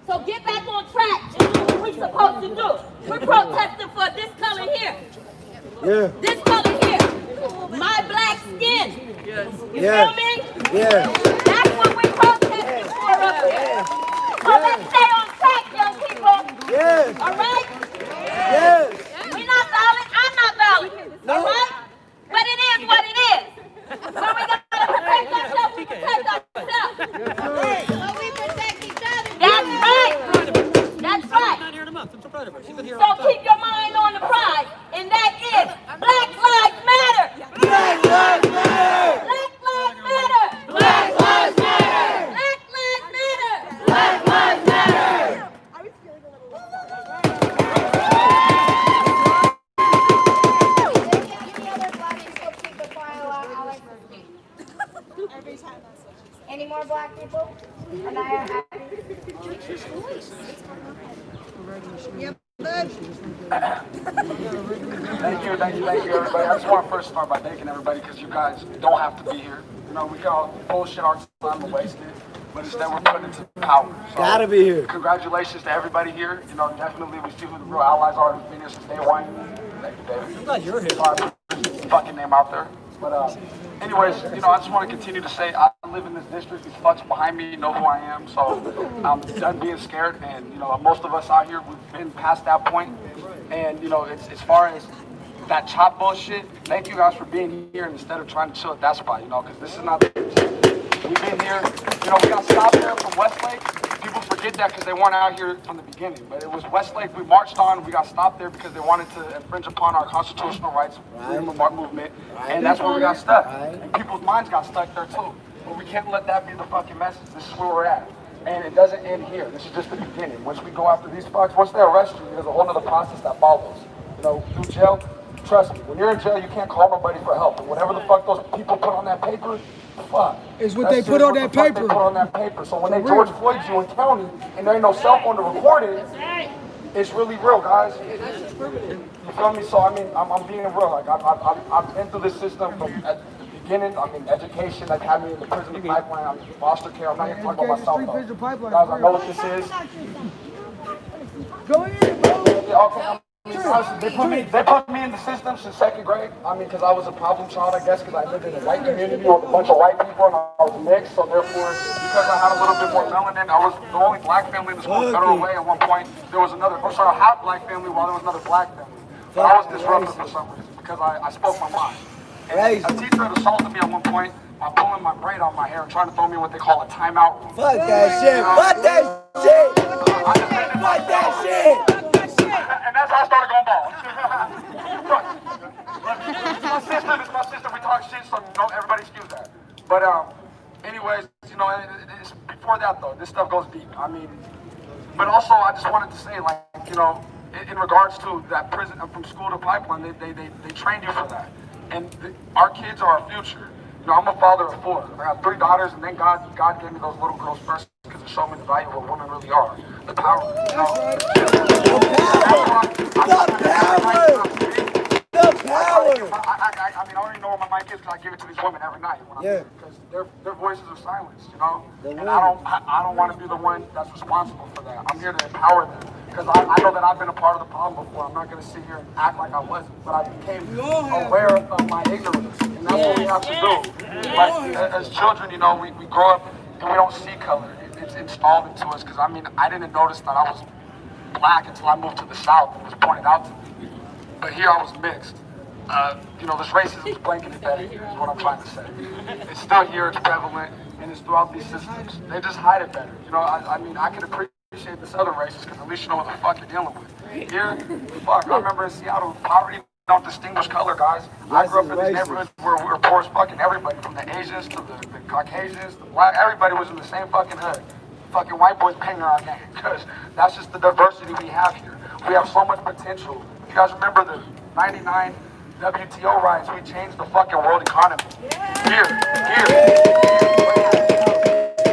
[SPEAKER 7] So get back on track and do what we're supposed to do. We're protesting for this color here.
[SPEAKER 6] Yeah.
[SPEAKER 7] This color here. My black skin. You feel me?
[SPEAKER 6] Yeah.
[SPEAKER 7] That's what we're protesting for up here. So let's stay on track, young people.
[SPEAKER 6] Yes.
[SPEAKER 7] All right?
[SPEAKER 6] Yes.
[SPEAKER 7] We're not violent. I'm not violent. All right? But it is what it is. So we got to protect ourselves. We protect ourselves. So we protect each other. That's right. That's right. So keep your mind on the prize, and that is Black Lives Matter.
[SPEAKER 5] Black lives matter.
[SPEAKER 7] Black Lives Matter.
[SPEAKER 5] Black lives matter.
[SPEAKER 7] Black Lives Matter.
[SPEAKER 5] Black lives matter.
[SPEAKER 7] Any more black people? And I are happy.
[SPEAKER 4] Thank you, everybody. I just want to first start by thanking everybody because you guys don't have to be here. You know, we can all bullshit our time and waste it, but instead we're putting it to power. So,
[SPEAKER 6] Gotta be here.
[SPEAKER 4] Congratulations to everybody here. You know, definitely we see who the real allies are. We've been here since day one. Thank you, David. I'm glad you're here. Fucking name out there. But anyways, you know, I just want to continue to say I live in this district. These fucks behind me know who I am, so I'm done being scared. And you know, most of us out here, we've been past that point. And you know, it's as far as that chop bullshit. Thank you guys for being here instead of trying to chill at that spot. You know, because this is not. We've been here. You know, we got stopped there from Westlake. people forget that because they weren't out here from the beginning. But it was Westlake we marched on. We got stopped there because they wanted to infringe upon our constitutional rights, freedom of movement, and that's where we got stuck. And people's minds got stuck there too. But we can't let that be the fucking message. This is where we're at. And it doesn't end here. This is just the beginning. Once we go after these fucks, once they arrest you, there's a whole other process that follows. You know, through jail, trust me, when you're in jail, you can't call nobody for help. And whatever the fuck those people put on that paper, fuck.
[SPEAKER 6] Is what they put on that paper.
[SPEAKER 4] They put on that paper. So when they George Floyd you in county and there ain't no cell phone to record it, it's really real, guys. You feel me? So I mean, I'm being real. Like I've been through this system from at the beginning. I mean, education that had me in the prison pipeline. I'm in foster care. I'm not even talking about myself though. Guys, I know what this is.
[SPEAKER 6] Go ahead, bro.
[SPEAKER 4] Yeah, okay. They put me in the system since second grade. I mean, because I was a problem child, I guess, because I lived in a white community with a bunch of white people and I was mixed. So therefore, because I had a little bit more melanin, I was the only black family in the school federal way. At one point, there was another, a half black family while there was another black family. But I was disruptive for some reason because I spoke my mind. And a teacher had assaulted me at one point by pulling my braid out my hair and trying to throw me what they call a timeout room.
[SPEAKER 5] Fuck that shit. Fuck that shit. Fuck that shit.
[SPEAKER 4] And that's how I started going bald. This is my sister. We talk shit, so don't everybody excuse that. But anyways, you know, it's, before that though, this stuff goes deep. I mean, but also I just wanted to say, like, you know, in regards to that prison from school to pipeline, they trained you for that. And our kids are our future. You know, I'm a father of 4. I got 3 daughters, and then God gave me those little girls first because it showed me the value of what women really are. The power. You know? The power. I mean, I already know where my mic is because I give it to these women every night. Because their voices are silenced, you know? And I don't want to be the one that's responsible for that. I'm here to empower them. Because I know that I've been a part of the problem before. I'm not going to sit here and act like I wasn't. But I became aware of my ignorance. And that's what we have to do. Like, as children, you know, we grow up and we don't see color. It's installed into us. Because, I mean, I didn't notice that I was black until I moved to the South and was pointed out to me. But here I was mixed. You know, this racism is blanketed better here, is what I'm trying to say. It's still here, it's prevalent, and it's throughout these systems. They just hide it better. You know, I mean, I could appreciate this other races because at least you know what the fuck you're dealing with. Here, fuck, I remember in Seattle, poverty don't distinguish color, guys. I grew up in these neighborhoods where we were poor as fucking everybody, from the Asians to the Caucasians, the black, everybody was in the same fucking hood. Fucking white boys paying our game, because that's just the diversity we have here. We have so much potential. You guys remember the 99 WTO riots? We changed the fucking world economy. Here.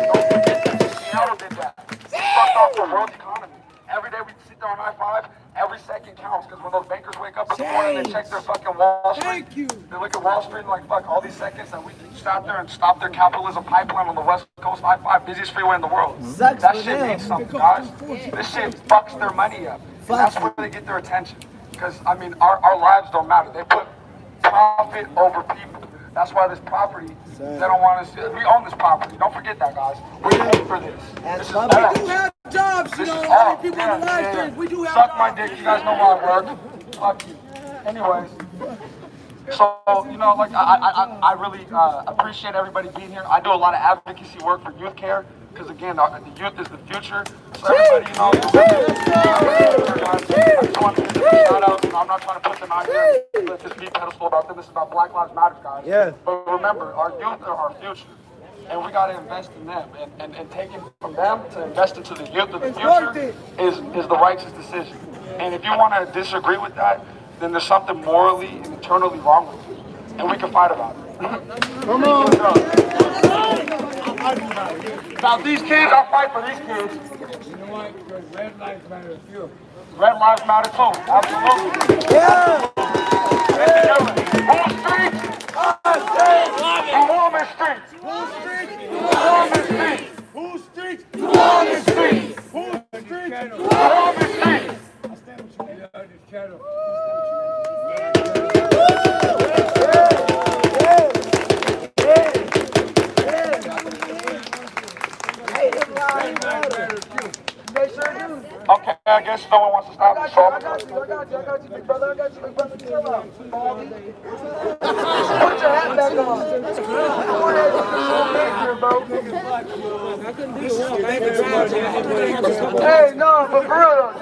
[SPEAKER 4] Don't forget that. Seattle did that. We fucked off the world economy. Every day we sit there on I-5, every second counts, because when those bankers wake up in the morning, they check their fucking Wall Street. They look at Wall Street and like, fuck, all these seconds that we sat there and stopped their capitalism pipeline on the West Coast I-5, busiest freeway in the world. That shit means something, guys. This shit fucks their money up. And that's where they get their attention. Because, I mean, our lives don't matter. They put profit over people. That's why this property, they don't want us to, we own this property. Don't forget that, guys. We paid for this. This is all.
[SPEAKER 6] We do have jobs, you know, all the people in the live streams. We do have jobs.
[SPEAKER 4] Suck my dick, you guys know where I work. Fuck you. Anyways. So, you know, like, I really appreciate everybody being here. I do a lot of advocacy work for youth care. Because again, the youth is the future. So everybody, you know, I just want to give them a shout out. You know, I'm not trying to put them out here. Let this be pedestal about them. This is about Black Lives Matter, guys. Yeah. But remember, our youth are our future. And we got to invest in them. And taking from them to invest into the youth of the future is the righteous decision. And if you want to disagree with that, then there's something morally and eternally wrong with you. And we can fight about it. Come on. About these kids, I'll fight for these kids.
[SPEAKER 6] You know what? Because red lives matter too.
[SPEAKER 4] Red lives matter too. Absolutely. Yeah. Who streets? Who streets? Who on the streets? Who streets? Who streets? Who on the streets? I stand with you. Yeah, this cattle. Okay, I guess no one wants to stop me.
[SPEAKER 6] I got you, big brother. Chill out. Put your hat back on. Bro. Hey, no, but for real though,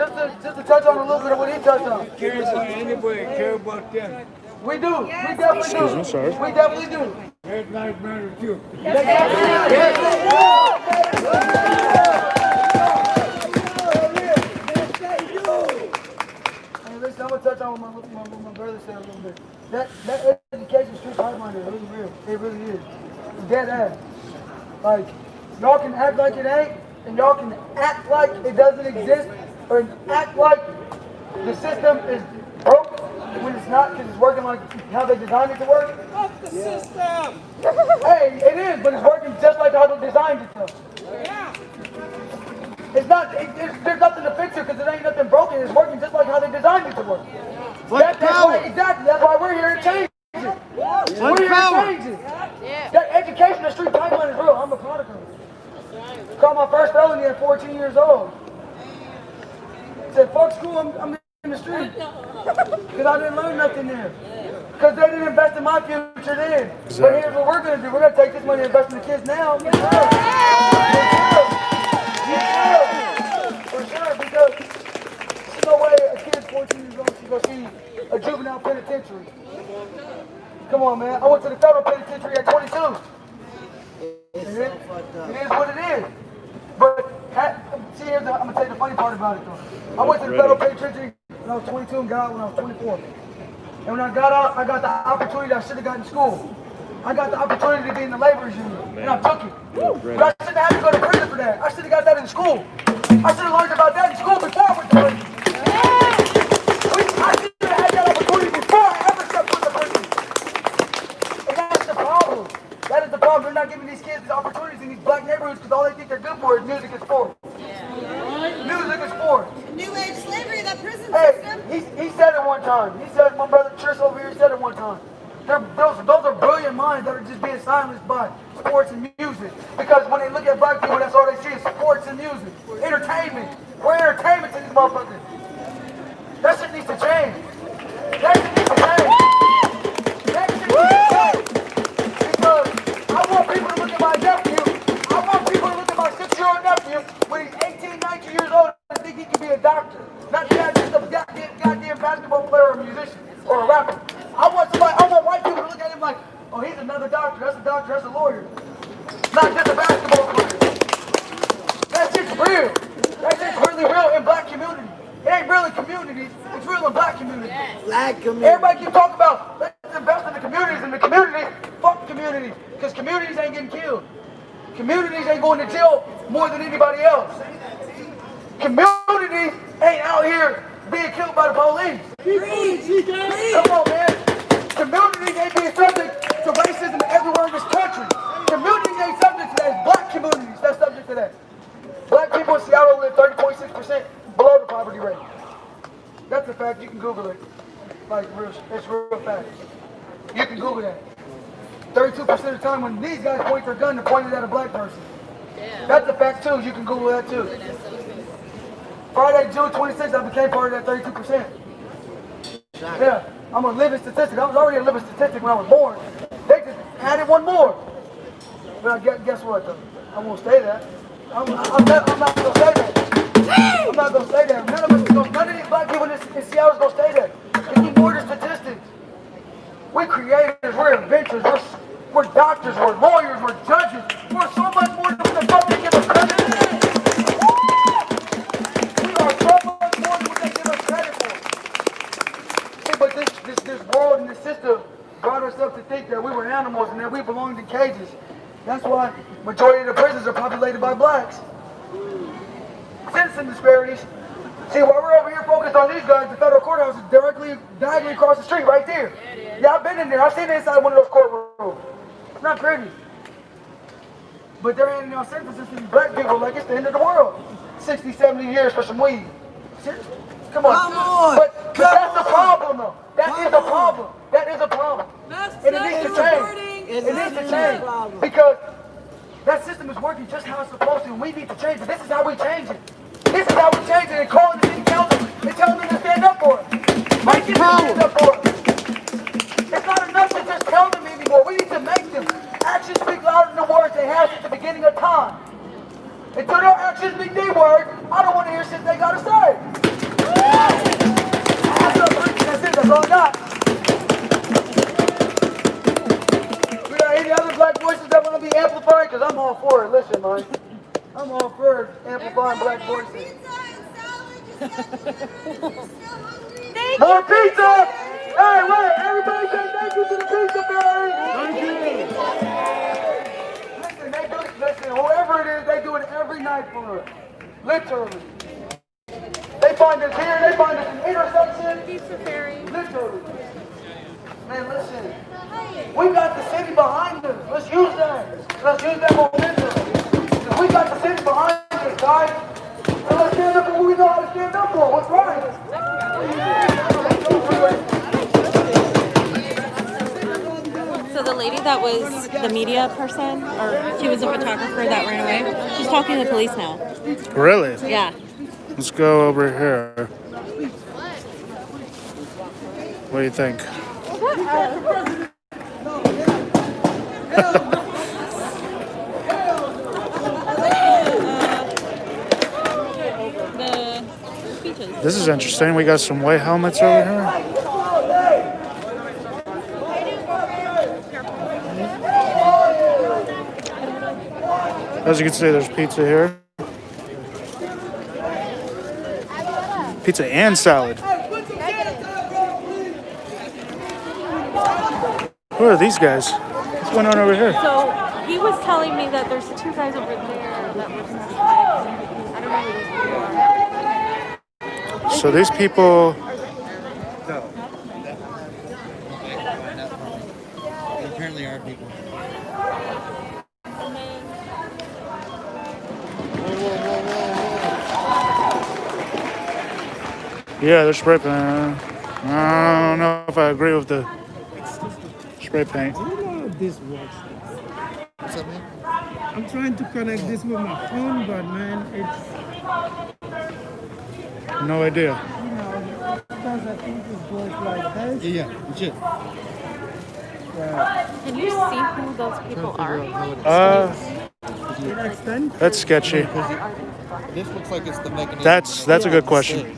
[SPEAKER 6] just to touch on a little bit of what he touched on.
[SPEAKER 5] Anybody care about them?
[SPEAKER 6] We do. We definitely
[SPEAKER 2] Excuse
[SPEAKER 6] do.
[SPEAKER 2] me, sorry.
[SPEAKER 6] We definitely do.
[SPEAKER 5] Red Lives Matter too.
[SPEAKER 6] Hey, listen, I'm gonna touch on what my brother said a little bit. That education street pipeline is really real. It really is. It's dead ass. Like, y'all can act like it ain't, and y'all can act like it doesn't exist, or act like the system is broke when it's not, because it's working like how they designed it to work.
[SPEAKER 13] Fuck the system!
[SPEAKER 6] Hey, it is, but it's working just like how they designed it to.
[SPEAKER 13] Yeah.
[SPEAKER 6] It's not, there's nothing to fix it because it ain't nothing broken. It's working just like how they designed it to work. That's why, exactly, that's why we're here to change it. We're here to change it. That education, the street pipeline is real. I'm a product of it. Caught my first felony at 14 years old. Said, fuck school, I'm in the street. Because I didn't learn nothing there. Because they didn't invest in my future then. Exactly. But here's what we're going to do. We're going to take this money and invest in the kids now. For sure, because there's no way a kid 14 years old should go see a juvenile penitentiary. Come on, man. I went to the federal penitentiary at 22. It is what it is. But, see, I'm going to tell you the funny part about it, though. I went to the federal penitentiary when I was 22 and got out when I was 24. And when I got out, I got the opportunity that I should have gotten in school. I got the opportunity to be in the laborers union, and I took it. But I shouldn't have to go to prison for that. I should have got that in school. I should have learned about that in school before I went to prison. I should have had that opportunity before I ever stepped foot in prison. And that's the problem. That is the problem. They're not giving these kids these opportunities in these black neighborhoods because all they think they're good for is music and sport. Music and sport.
[SPEAKER 3] New age slavery, that prison
[SPEAKER 6] system. He said it one time. He said, my brother Chris over here said it one time. Those are brilliant minds that are just being silenced by sports and music. Because when they look at black people, that's all they see is sports and music. Entertainment. We're entertainment to these motherfuckers. That shit needs to change. That shit needs to change. That shit needs to change. Because I want people to look at my nephew. I want people to look at my 6-year-old nephew when he's 18, 19 years old and think he can be a doctor. Not just a goddamn basketball player or a musician or a rapper. I want white people to look at him like, oh, he's another doctor, that's a lawyer. Not just a basketball player. That shit's real. That shit's really real in black community. It ain't real in communities, it's real in black communities.
[SPEAKER 5] Black community.
[SPEAKER 6] Everybody keep talking about, let's invest in the communities, fuck communities, because communities ain't getting killed. Communities ain't going to jail more than anybody else. Communities ain't out here being killed by the police. Come on, man. Communities ain't being subject to racism everywhere in this country. Communities ain't subject to that. It's black communities that's subject to that. Black people in Seattle live 30.6% below the poverty rate. That's a fact. You can Google it. Like, it's real fact. You can Google that. 32% of the time when these guys point their gun, they're pointing at a black person. That's a fact, too. You can Google that, too. Friday, June 26th, I became part of that 32%. Yeah, I'm a living statistic. I was already a living statistic when I was born. They just added one more. But guess what, though? I won't say that. I'm not going to say that. I'm not going to say that. None of these black people in Seattle is going to say that. Because ignore the statistics. We're creators, we're inventors, we're doctors, we're lawyers, we're judges. We're so much more than the fuck they give us credit for. We are so much more than what they give us credit for. See, but this world and this system brought us up to think that we were animals and that we belonged in cages. That's why majority of the prisons are populated by blacks. Citizen disparities. See, while we're over here focused on these guys, the federal courthouse is diagonally across the street, right there. Yeah, I've been in there. I've seen inside one of those courtrooms. It's not pretty. But they're handing out sentences to these black people like it's the end of the world. 60, 70 years for some weed. Come on. But that's the problem, though. That is a problem. That is a problem. And it needs to change. It needs to change. Because that system is working just how it's supposed to, and we need to change it. This is how we change it. This is how we change it and calling the city council and telling them to stand up for it. Make them stand up for it. It's not enough to just tell them anymore. We need to make them. Actions speak louder than the words they have since the beginning. Until their actions be D-word, I don't want to hear shit they gotta say. That's it, that's all I got. We got any other black voices that want to be amplified? Because I'm all for it. Listen, man. I'm all for amplifying black voices. More pizza! Hey, wait, everybody say thank you to the Pizza Fairy! Thank you! Listen, whoever it is, they do it every night for us. Literally. They find us here, they find us in intersections. Pizza Fairy. Literally. Man, listen. We got the city behind us. Let's use that. Let's use that momentum. We got the city behind us, guys. And let's stand up for what we know how to stand up for. What's right?
[SPEAKER 1] So the lady that was the media person, or she was a photographer that ran away, she's talking to the police now.
[SPEAKER 2] Really?
[SPEAKER 1] Yeah.
[SPEAKER 2] Let's go over here. What do you think? This is interesting. We got some white helmets over here. As you can see, there's pizza here. Pizza and salad. Who are these guys? What's going on over here?
[SPEAKER 1] So he was telling me that there's two guys over there that were suspects. I don't know who these people are.
[SPEAKER 2] So these people...
[SPEAKER 10] Apparently are people.
[SPEAKER 2] Yeah, they're spray paint. I don't know if I agree with the spray paint.
[SPEAKER 15] I don't know how this works. What's up, man? I'm trying to connect this with my phone, but man, it's...
[SPEAKER 2] No idea.
[SPEAKER 15] You know, because I think it goes like this.
[SPEAKER 10] Yeah, legit.
[SPEAKER 1] Can you see who those people are?
[SPEAKER 2] That's sketchy.
[SPEAKER 10] This looks like it's the mechanism.
[SPEAKER 2] That's a good question.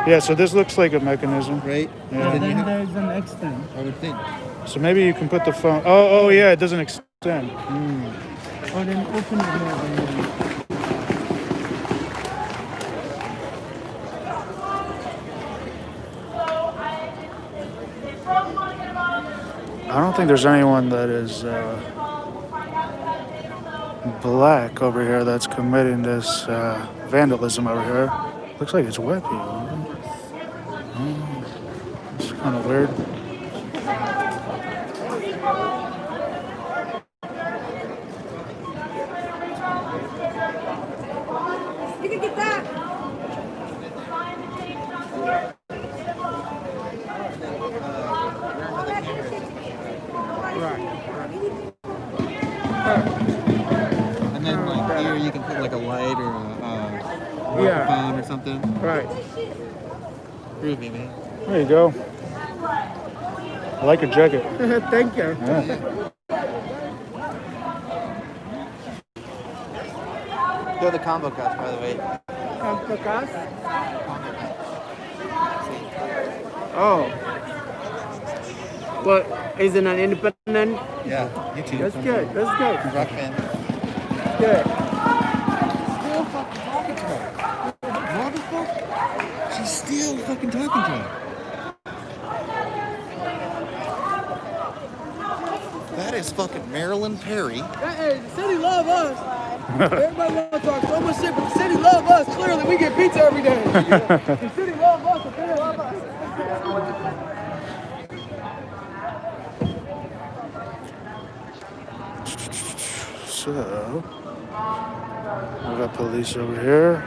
[SPEAKER 2] Yeah, so this looks like a mechanism.
[SPEAKER 10] Right?
[SPEAKER 2] Yeah.
[SPEAKER 15] And then there's an extent.
[SPEAKER 10] I would think.
[SPEAKER 2] So maybe you can put the phone... Oh yeah, it doesn't extend.
[SPEAKER 15] Or then open it more.
[SPEAKER 2] I don't think there's anyone that is black over here that's committing this vandalism over here. Looks like it's wet people. It's kind of weird.
[SPEAKER 3] You can get that.
[SPEAKER 10] And then like here you can put like a light or a microphone or something.
[SPEAKER 15] Right.
[SPEAKER 10] Groovy, man.
[SPEAKER 2] There you go. I like your jacket.
[SPEAKER 15] Thank you.
[SPEAKER 2] Yeah.
[SPEAKER 10] They're the combo cuts, by the way.
[SPEAKER 15] Combo cuts? Oh. What, is it an independent?
[SPEAKER 10] Yeah, YouTube.
[SPEAKER 15] That's good, that's good.
[SPEAKER 10] Rock fan.
[SPEAKER 15] Good.
[SPEAKER 10] Still fucking talking to her. Motherfucker. She's still fucking talking to him. That is fucking Marilyn Perry.
[SPEAKER 6] Hey, the city love us. Everybody want to talk so much shit, but the city love us. Clearly, we get pizza every day. The city love us. The city love us.
[SPEAKER 2] So, we got police over here.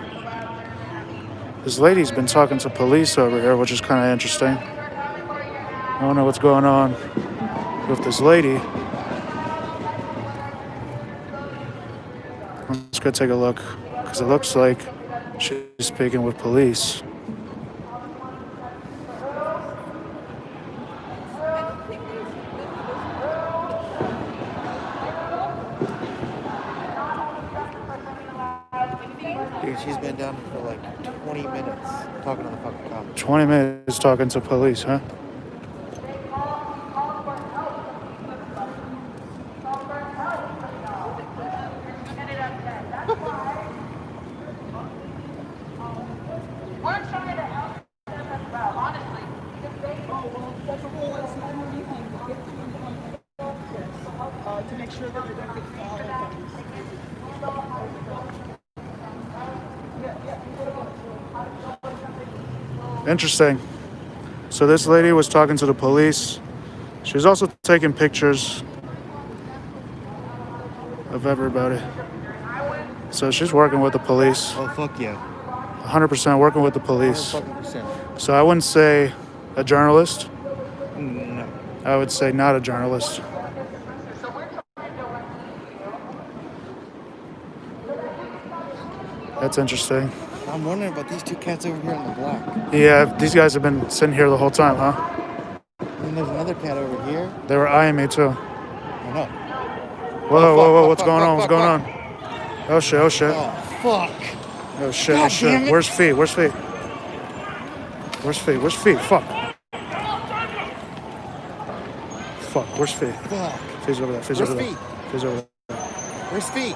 [SPEAKER 2] This lady's been talking to police over here, which is kind of interesting. I don't know what's going on with this lady. Let's go take a look, because it looks like she's speaking with police.
[SPEAKER 16] Dude, she's been down for like 20 minutes talking on the fucking cop.
[SPEAKER 2] 20 minutes talking to police, huh?
[SPEAKER 15] To make sure that you don't get fouled.
[SPEAKER 2] Interesting. So this lady was talking to the police. She was also taking pictures of everybody. So she's working with the police.
[SPEAKER 16] Oh, fuck yeah.
[SPEAKER 2] 100% working with the police.
[SPEAKER 16] 100%.
[SPEAKER 2] So I wouldn't say a journalist.
[SPEAKER 16] No.
[SPEAKER 2] I would say not a journalist. That's interesting.
[SPEAKER 16] I'm wondering about these two cats over here on the block.
[SPEAKER 2] Yeah, these guys have been sitting here the whole time, huh?
[SPEAKER 16] And there's another cat over here.
[SPEAKER 2] They were eyeing me too.
[SPEAKER 16] I know.
[SPEAKER 2] Whoa, what's going on? What's going on? Oh shit,
[SPEAKER 16] Oh,
[SPEAKER 2] Oh
[SPEAKER 16] fuck.
[SPEAKER 2] shit,
[SPEAKER 16] God
[SPEAKER 2] oh shit.
[SPEAKER 16] damn it.
[SPEAKER 2] Where's Fee? Fuck. Fuck, where's Fee?
[SPEAKER 16] Fuck.
[SPEAKER 2] Fee's over there, Fee's
[SPEAKER 16] Where's
[SPEAKER 2] over there.
[SPEAKER 16] Fee?
[SPEAKER 2] Fee's over there.
[SPEAKER 16] Where's Fee?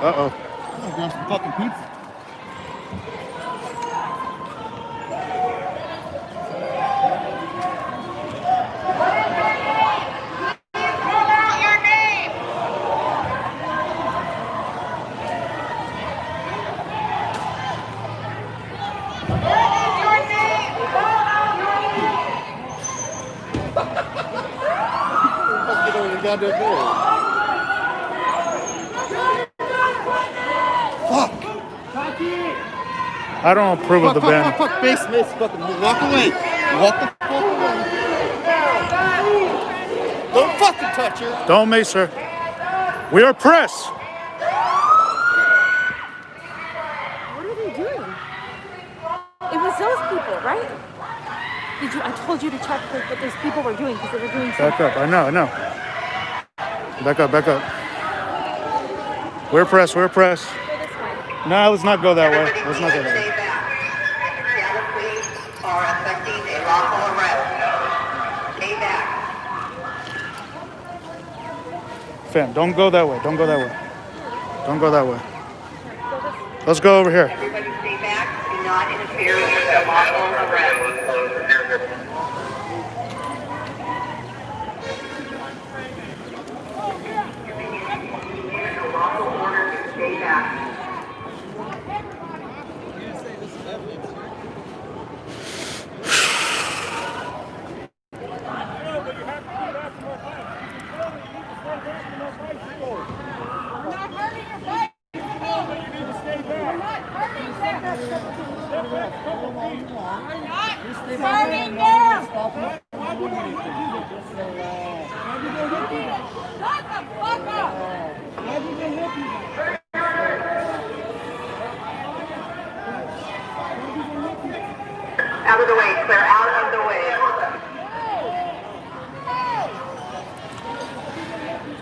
[SPEAKER 2] Uh-oh.
[SPEAKER 16] I'm gonna grab some fucking pizza. Get over the goddamn door. Fuck.
[SPEAKER 2] I don't approve of the ban.
[SPEAKER 16] Fuck, face, miss, fucking walk away. Walk the fuck away. Don't fucking touch her.
[SPEAKER 2] Don't mace her. We are press.
[SPEAKER 1] What are they doing? It was those people, right? I told you to check what those people were doing because they were doing something.
[SPEAKER 2] Back up. I know. Back up. We're press.
[SPEAKER 1] Go this way.
[SPEAKER 2] No, let's not go that way. Let's not go that way.
[SPEAKER 11] Are affecting a lawful arrest. Stay back.
[SPEAKER 2] Fam, don't go that way. Don't go that way. Let's go over here.
[SPEAKER 11] Everybody stay back. Do not interfere with the lawful arrest. Lawful order to stay back.
[SPEAKER 3] Burning down! Shut the fuck up!
[SPEAKER 11] Out of the way, clear out of the way.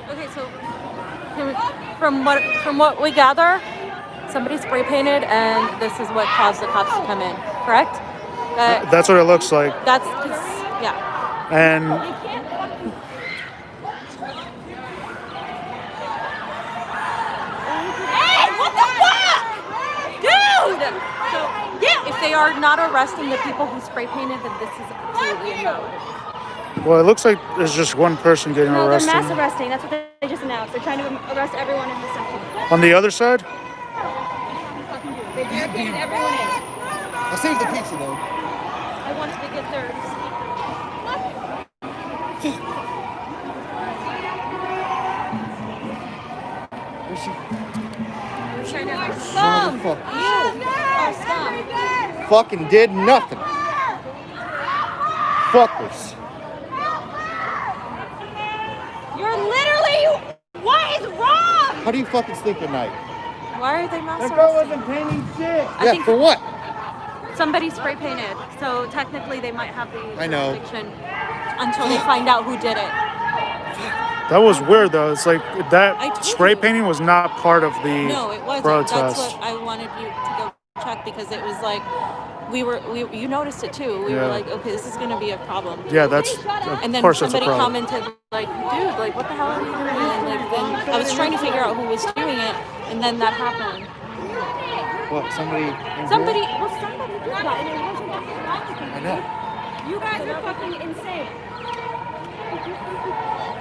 [SPEAKER 1] Okay, so from what we gather, somebody spray painted, and this is what caused the cops to come in. Correct?
[SPEAKER 2] That's what it looks like.
[SPEAKER 1] That's because, yeah.
[SPEAKER 2] And
[SPEAKER 1] Hey, what the fuck, dude? So yeah, if they are not arresting the people who spray painted, then this is absolutely invalid.
[SPEAKER 2] well, it looks like there's just one person getting
[SPEAKER 1] No, they're
[SPEAKER 2] arrested.
[SPEAKER 1] mass arresting. That's what they just announced. They're trying to arrest everyone in this section.
[SPEAKER 2] On the other side?
[SPEAKER 1] They barricaded everyone in.
[SPEAKER 16] I saved the pizza though.
[SPEAKER 1] I wanted to get theirs.
[SPEAKER 16] Where's she?
[SPEAKER 1] We're trying to scum. You are scum.
[SPEAKER 16] Fucking did nothing. Fuckers.
[SPEAKER 1] You're literally. What is wrong?
[SPEAKER 16] How do you fucking sleep at night?
[SPEAKER 1] Why are they mass
[SPEAKER 15] That girl
[SPEAKER 1] arresting?
[SPEAKER 15] wasn't painting shit.
[SPEAKER 16] Yeah, for what?
[SPEAKER 1] Somebody spray painted, so technically they might have the
[SPEAKER 16] I know.
[SPEAKER 1] jurisdiction. until they find out who did it.
[SPEAKER 2] That was weird though. It's like
[SPEAKER 1] I
[SPEAKER 2] that
[SPEAKER 1] told
[SPEAKER 2] spray
[SPEAKER 1] you.
[SPEAKER 2] painting was not part of the
[SPEAKER 1] No, it wasn't.
[SPEAKER 2] protest.
[SPEAKER 1] That's what I wanted you to go check because it was like you noticed it too. We were
[SPEAKER 2] Yeah.
[SPEAKER 1] like, okay, this is gonna be a problem.
[SPEAKER 2] Yeah, that's
[SPEAKER 1] And
[SPEAKER 2] of
[SPEAKER 1] then
[SPEAKER 2] course it's a
[SPEAKER 1] somebody
[SPEAKER 2] problem.
[SPEAKER 1] commented like, dude, like what the hell are you doing? And like then I was trying to figure out who was doing it, and then that happened.
[SPEAKER 16] What? Somebody?
[SPEAKER 1] Somebody did that, and it wasn't.
[SPEAKER 16] I know.
[SPEAKER 3] You guys are fucking insane.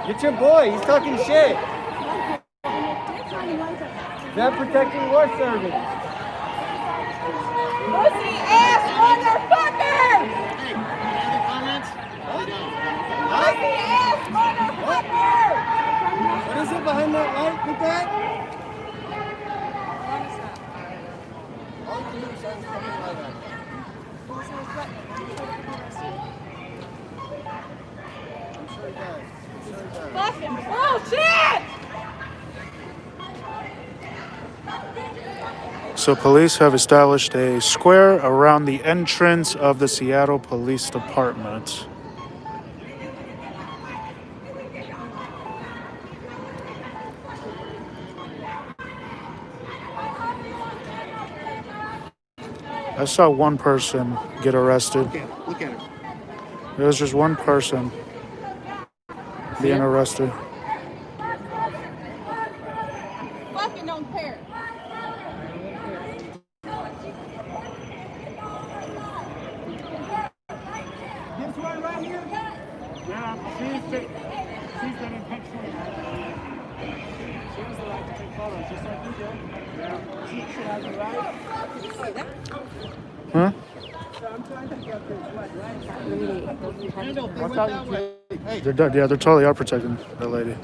[SPEAKER 10] Get your boy. He's talking shit. They're protecting war servants.
[SPEAKER 3] Pussy ass motherfucker! Pussy ass motherfucker!
[SPEAKER 10] What is it behind that light with that?
[SPEAKER 3] Fucking bullshit!
[SPEAKER 2] So police have established a square around the entrance of the Seattle Police Department. I saw one person get arrested.
[SPEAKER 16] Look at it.
[SPEAKER 2] There was just one person being arrested.
[SPEAKER 3] Fucking don't care.
[SPEAKER 10] This one right here? Yeah, she's been intentionally. She has the right to take photos, just like you do. Yeah. She has the right. Can you see that?
[SPEAKER 2] Huh?
[SPEAKER 10] So I'm trying to get this right.
[SPEAKER 2] They're totally are protecting that lady.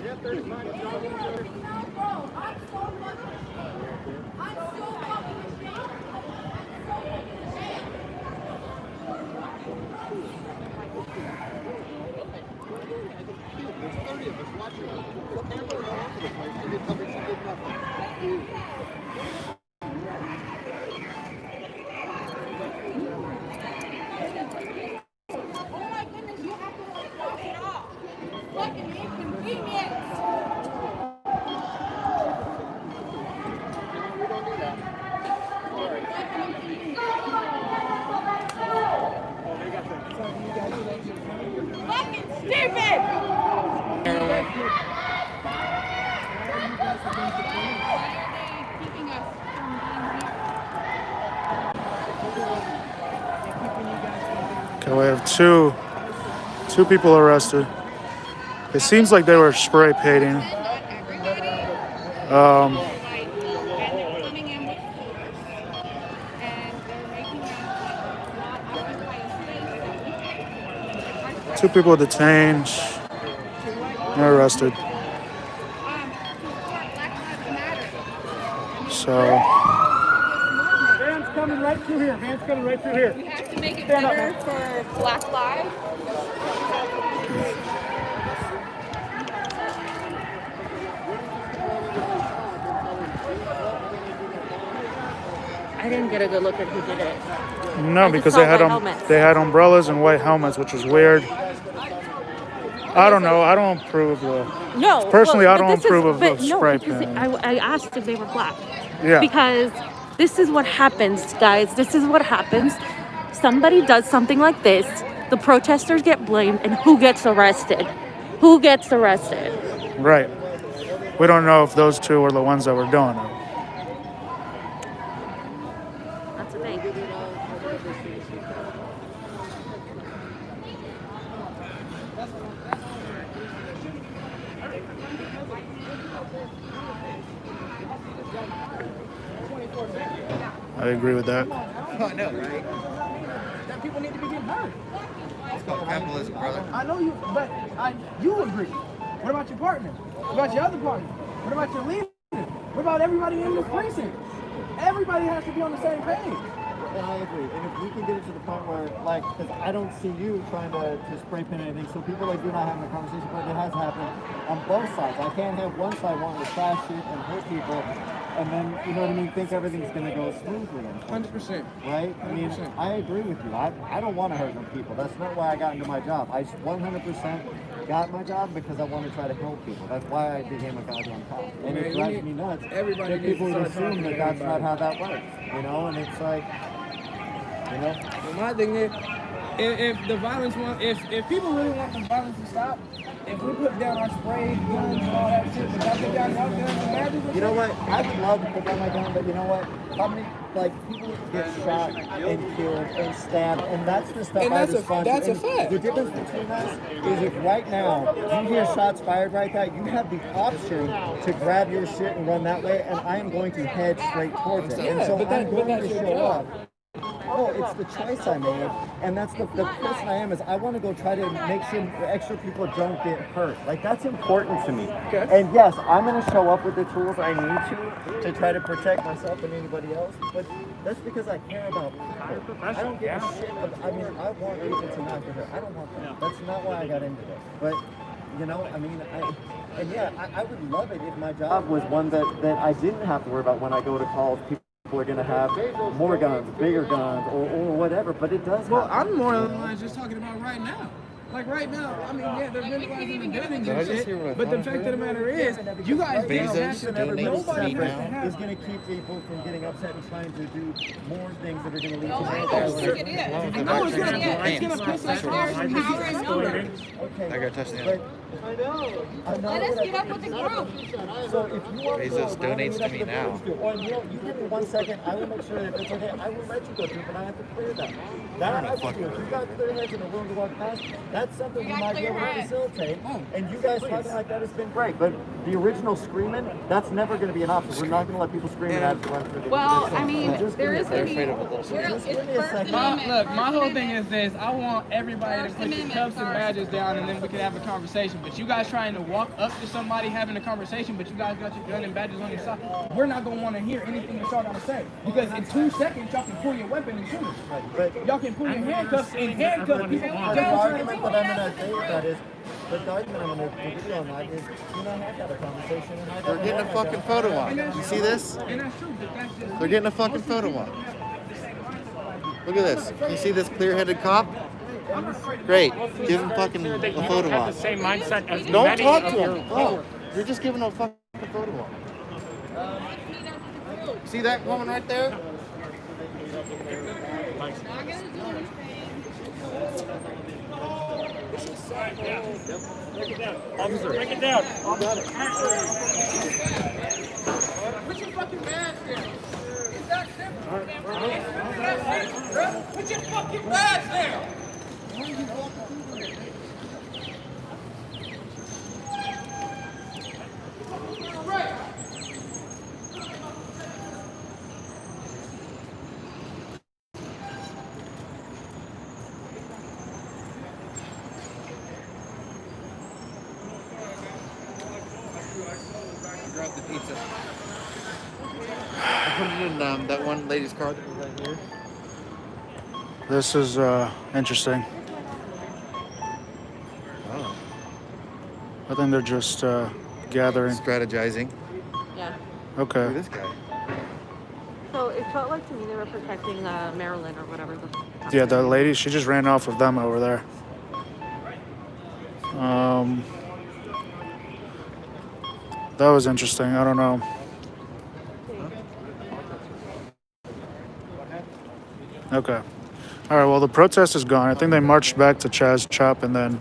[SPEAKER 3] Fucking stupid!
[SPEAKER 2] Okay, we have two people arrested. It seems like they were spray painting. Two people detained. They're arrested. So
[SPEAKER 10] Van's coming right through here. Van's coming right through here.
[SPEAKER 3] We have to make it better for Black Lives.
[SPEAKER 1] I didn't get a good look at who did it.
[SPEAKER 2] no, because they had umbrellas and white helmets, which is weird. I don't know. I don't approve of
[SPEAKER 1] No.
[SPEAKER 2] Personally, I
[SPEAKER 1] but
[SPEAKER 2] don't
[SPEAKER 1] this
[SPEAKER 2] approve of
[SPEAKER 1] but
[SPEAKER 2] the
[SPEAKER 1] no,
[SPEAKER 2] spray
[SPEAKER 1] because
[SPEAKER 2] painting.
[SPEAKER 1] I asked if they were black.
[SPEAKER 2] Yeah.
[SPEAKER 1] Because this is what happens, guys. This is what happens. Somebody does something like this. The protesters get blamed, and who gets arrested? Who gets arrested?
[SPEAKER 2] Right. We don't know if those two were the ones that were doing it.
[SPEAKER 1] That's the thing.
[SPEAKER 2] I agree with that.
[SPEAKER 16] I know, right?
[SPEAKER 10] That people need to be getting heard.
[SPEAKER 16] It's called capitalism, brother.
[SPEAKER 10] I know you, but you agree. What about your partner? What about your other partner? What about your leader? What about everybody in this precinct? Everybody has to be on the same page.
[SPEAKER 17] And I agree. And if we can get it to the point where, like, because I don't see you trying to spray paint anything, so people like you and I having a conversation, but it has happened on both sides. I can't have one side wanting to trash shit and hurt people, and then, you know what I mean, think everything's going to go smoothly.
[SPEAKER 10] 100%.
[SPEAKER 17] Right? I mean,
[SPEAKER 10] 100%.
[SPEAKER 17] I agree with you. I don't want to hurt no people. That's not why I got into my job. I 100% got my job because I want to try to help people. That's why I became a goddamn cop. And it drives me nuts.
[SPEAKER 10] Everybody
[SPEAKER 17] that
[SPEAKER 10] needs
[SPEAKER 17] people
[SPEAKER 10] to
[SPEAKER 17] would
[SPEAKER 10] start
[SPEAKER 17] assume
[SPEAKER 10] talking
[SPEAKER 17] that
[SPEAKER 10] to
[SPEAKER 17] that's not
[SPEAKER 10] everybody.
[SPEAKER 17] how that works. You know, and it's like, you know.
[SPEAKER 10] Well, my thing is, if the violence if people really want the violence to stop, if we put down our spray guns and all that shit, but y'all put down y'all guns and badges.
[SPEAKER 17] You know what? I would love to put down my gun, but you know what? How many people get shot and killed and stabbed, and that's the stuff
[SPEAKER 10] And
[SPEAKER 17] I
[SPEAKER 10] that's a-
[SPEAKER 17] respond to.
[SPEAKER 10] that's a
[SPEAKER 17] And
[SPEAKER 10] fact.
[SPEAKER 17] The difference between us is if right now you hear shots fired right there, you have the option to grab your shit and run that way, and I am going to head straight towards it. And
[SPEAKER 10] Yeah,
[SPEAKER 17] so
[SPEAKER 10] but
[SPEAKER 17] I'm going
[SPEAKER 10] that's
[SPEAKER 17] to
[SPEAKER 10] your
[SPEAKER 17] show
[SPEAKER 10] job.
[SPEAKER 17] up. No, it's the choice I made, and that's the person I am. Is I want to go try to make sure extra people don't get hurt. Like that's important to me.
[SPEAKER 10] Okay.
[SPEAKER 17] And yes, I'm going to show up with the tools I need to try to protect myself and anybody else. But that's because I care about people. I don't give a shit. I mean, I want people to not get hurt. I don't want that. That's not why I got into this. But you know, I mean, I would love it if my job was one that I didn't have to worry about when I go to calls. People are going to have more guns, bigger guns, or whatever, but it does
[SPEAKER 10] Well,
[SPEAKER 17] happen.
[SPEAKER 10] I'm more on the lines just talking about right now. Like right now, I mean, yeah, they're vandalizing the buildings and shit, but the fact of the matter is, you guys don't have to, nobody has to have.
[SPEAKER 17] Is going to keep people from getting upset and trying to do more things that are going to lead to more
[SPEAKER 10] I
[SPEAKER 17] violence.
[SPEAKER 10] know it's gonna piss us off.
[SPEAKER 17] Okay.
[SPEAKER 16] I got touched the
[SPEAKER 17] But I know
[SPEAKER 7] Let us
[SPEAKER 17] that-
[SPEAKER 7] get up with the group.
[SPEAKER 17] So if you want
[SPEAKER 16] Bezos
[SPEAKER 17] to go around
[SPEAKER 16] donates to me
[SPEAKER 17] the
[SPEAKER 16] now.
[SPEAKER 17] Or Neil, you give me 1 second. I will make sure that if it's okay. I will let you go through, but I have to clear that. That I will do. If you've got clear heads and a willing to walk past, that's something we might be able to facilitate. And you guys talking like that has been great. But the original screaming, that's never going to be an option. We're not going to let people scream and have to run through the
[SPEAKER 7] Well,
[SPEAKER 17] thing.
[SPEAKER 7] I mean,
[SPEAKER 17] So just
[SPEAKER 7] there
[SPEAKER 17] give
[SPEAKER 7] is
[SPEAKER 17] me a
[SPEAKER 7] gonna be-
[SPEAKER 17] second. Just give me a second.
[SPEAKER 10] Look, my whole thing is this. I want everybody to put the cuffs and badges down and then we can have a conversation. But you guys trying to walk up to somebody having a conversation, but you guys got your gun and badges on your side, we're not going to want to hear anything that y'all got to say. Because in 2 seconds, y'all can pull your weapon and shoot us.
[SPEAKER 17] But
[SPEAKER 10] y'all can pull your handcuffs and handcuff people.
[SPEAKER 17] But the argument that I'm going to say with that is, but the argument I'm going to give you on that is, you know, I've got a conversation and I
[SPEAKER 16] They're getting a fucking photo op. You see this?
[SPEAKER 10] And that's true, but that's just...
[SPEAKER 16] They're getting a fucking photo op. Look at this. You see this clear-headed cop? Great. Give him fucking a photo op.
[SPEAKER 18] Same mindset as
[SPEAKER 16] Don't
[SPEAKER 18] many
[SPEAKER 16] talk
[SPEAKER 18] of
[SPEAKER 16] to
[SPEAKER 18] your
[SPEAKER 16] him. Oh, you're just giving him a fucking photo op. See that woman right there?
[SPEAKER 18] Break it down. Officer, break it down.
[SPEAKER 10] Put your fucking mask down. It's that simple. Put your fucking mask down.
[SPEAKER 16] Grab the pizza. I put it in that one lady's car that was right here.
[SPEAKER 2] This is interesting.
[SPEAKER 16] Oh.
[SPEAKER 2] I think they're just gathering.
[SPEAKER 16] Strategizing.
[SPEAKER 1] Yeah.
[SPEAKER 2] Okay.
[SPEAKER 16] Look at this guy.
[SPEAKER 1] So it felt like to me they were protecting Marilyn or whatever.
[SPEAKER 2] Yeah, the lady, she just ran off with them over there. That was interesting. I don't know. Okay. All right, well, the protest is gone. I think they marched back to Chaz Chop, and then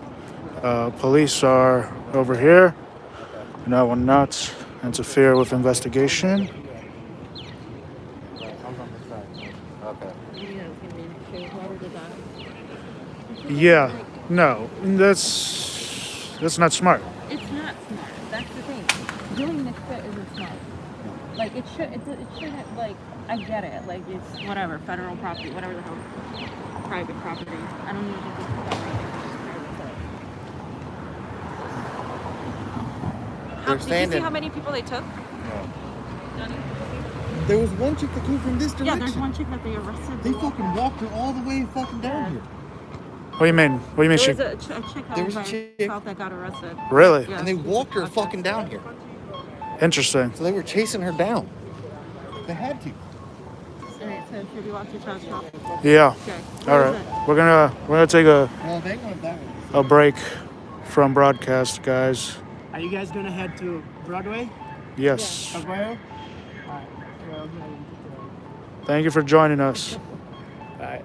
[SPEAKER 2] police are over here. And I will not interfere with investigation. Yeah, no, that's not smart.
[SPEAKER 1] It's not smart. That's the thing. Doing this shit isn't smart. Like it shouldn't. Like I get it. Like it's whatever, federal property, whatever the hell, private property. I don't even think it's
[SPEAKER 16] They're
[SPEAKER 1] Did you see
[SPEAKER 16] standing.
[SPEAKER 1] how many people they took?
[SPEAKER 16] There was one chick that came from this direction.
[SPEAKER 1] Yeah, there's one chick that they arrested.
[SPEAKER 16] They fucking walked her all the way fucking down here.
[SPEAKER 2] What do you mean? What do you mean?
[SPEAKER 1] There
[SPEAKER 2] She
[SPEAKER 1] was a chick
[SPEAKER 16] There was a
[SPEAKER 1] by
[SPEAKER 16] chick.
[SPEAKER 1] herself that got arrested.
[SPEAKER 2] really
[SPEAKER 1] Yeah.
[SPEAKER 16] And they walked her fucking down here.
[SPEAKER 2] interesting.
[SPEAKER 16] So they were chasing her down. They had to.
[SPEAKER 1] Alright, so should we watch the Chaz talk?
[SPEAKER 2] Yeah.
[SPEAKER 1] Okay.
[SPEAKER 2] All right. We're gonna take
[SPEAKER 16] Well, they went that way.
[SPEAKER 2] a break from broadcast, guys.
[SPEAKER 10] Are you guys gonna head to Broadway?
[SPEAKER 2] Yes.
[SPEAKER 10] Aguayo?
[SPEAKER 2] Thank you for joining us.
[SPEAKER 10] Alright.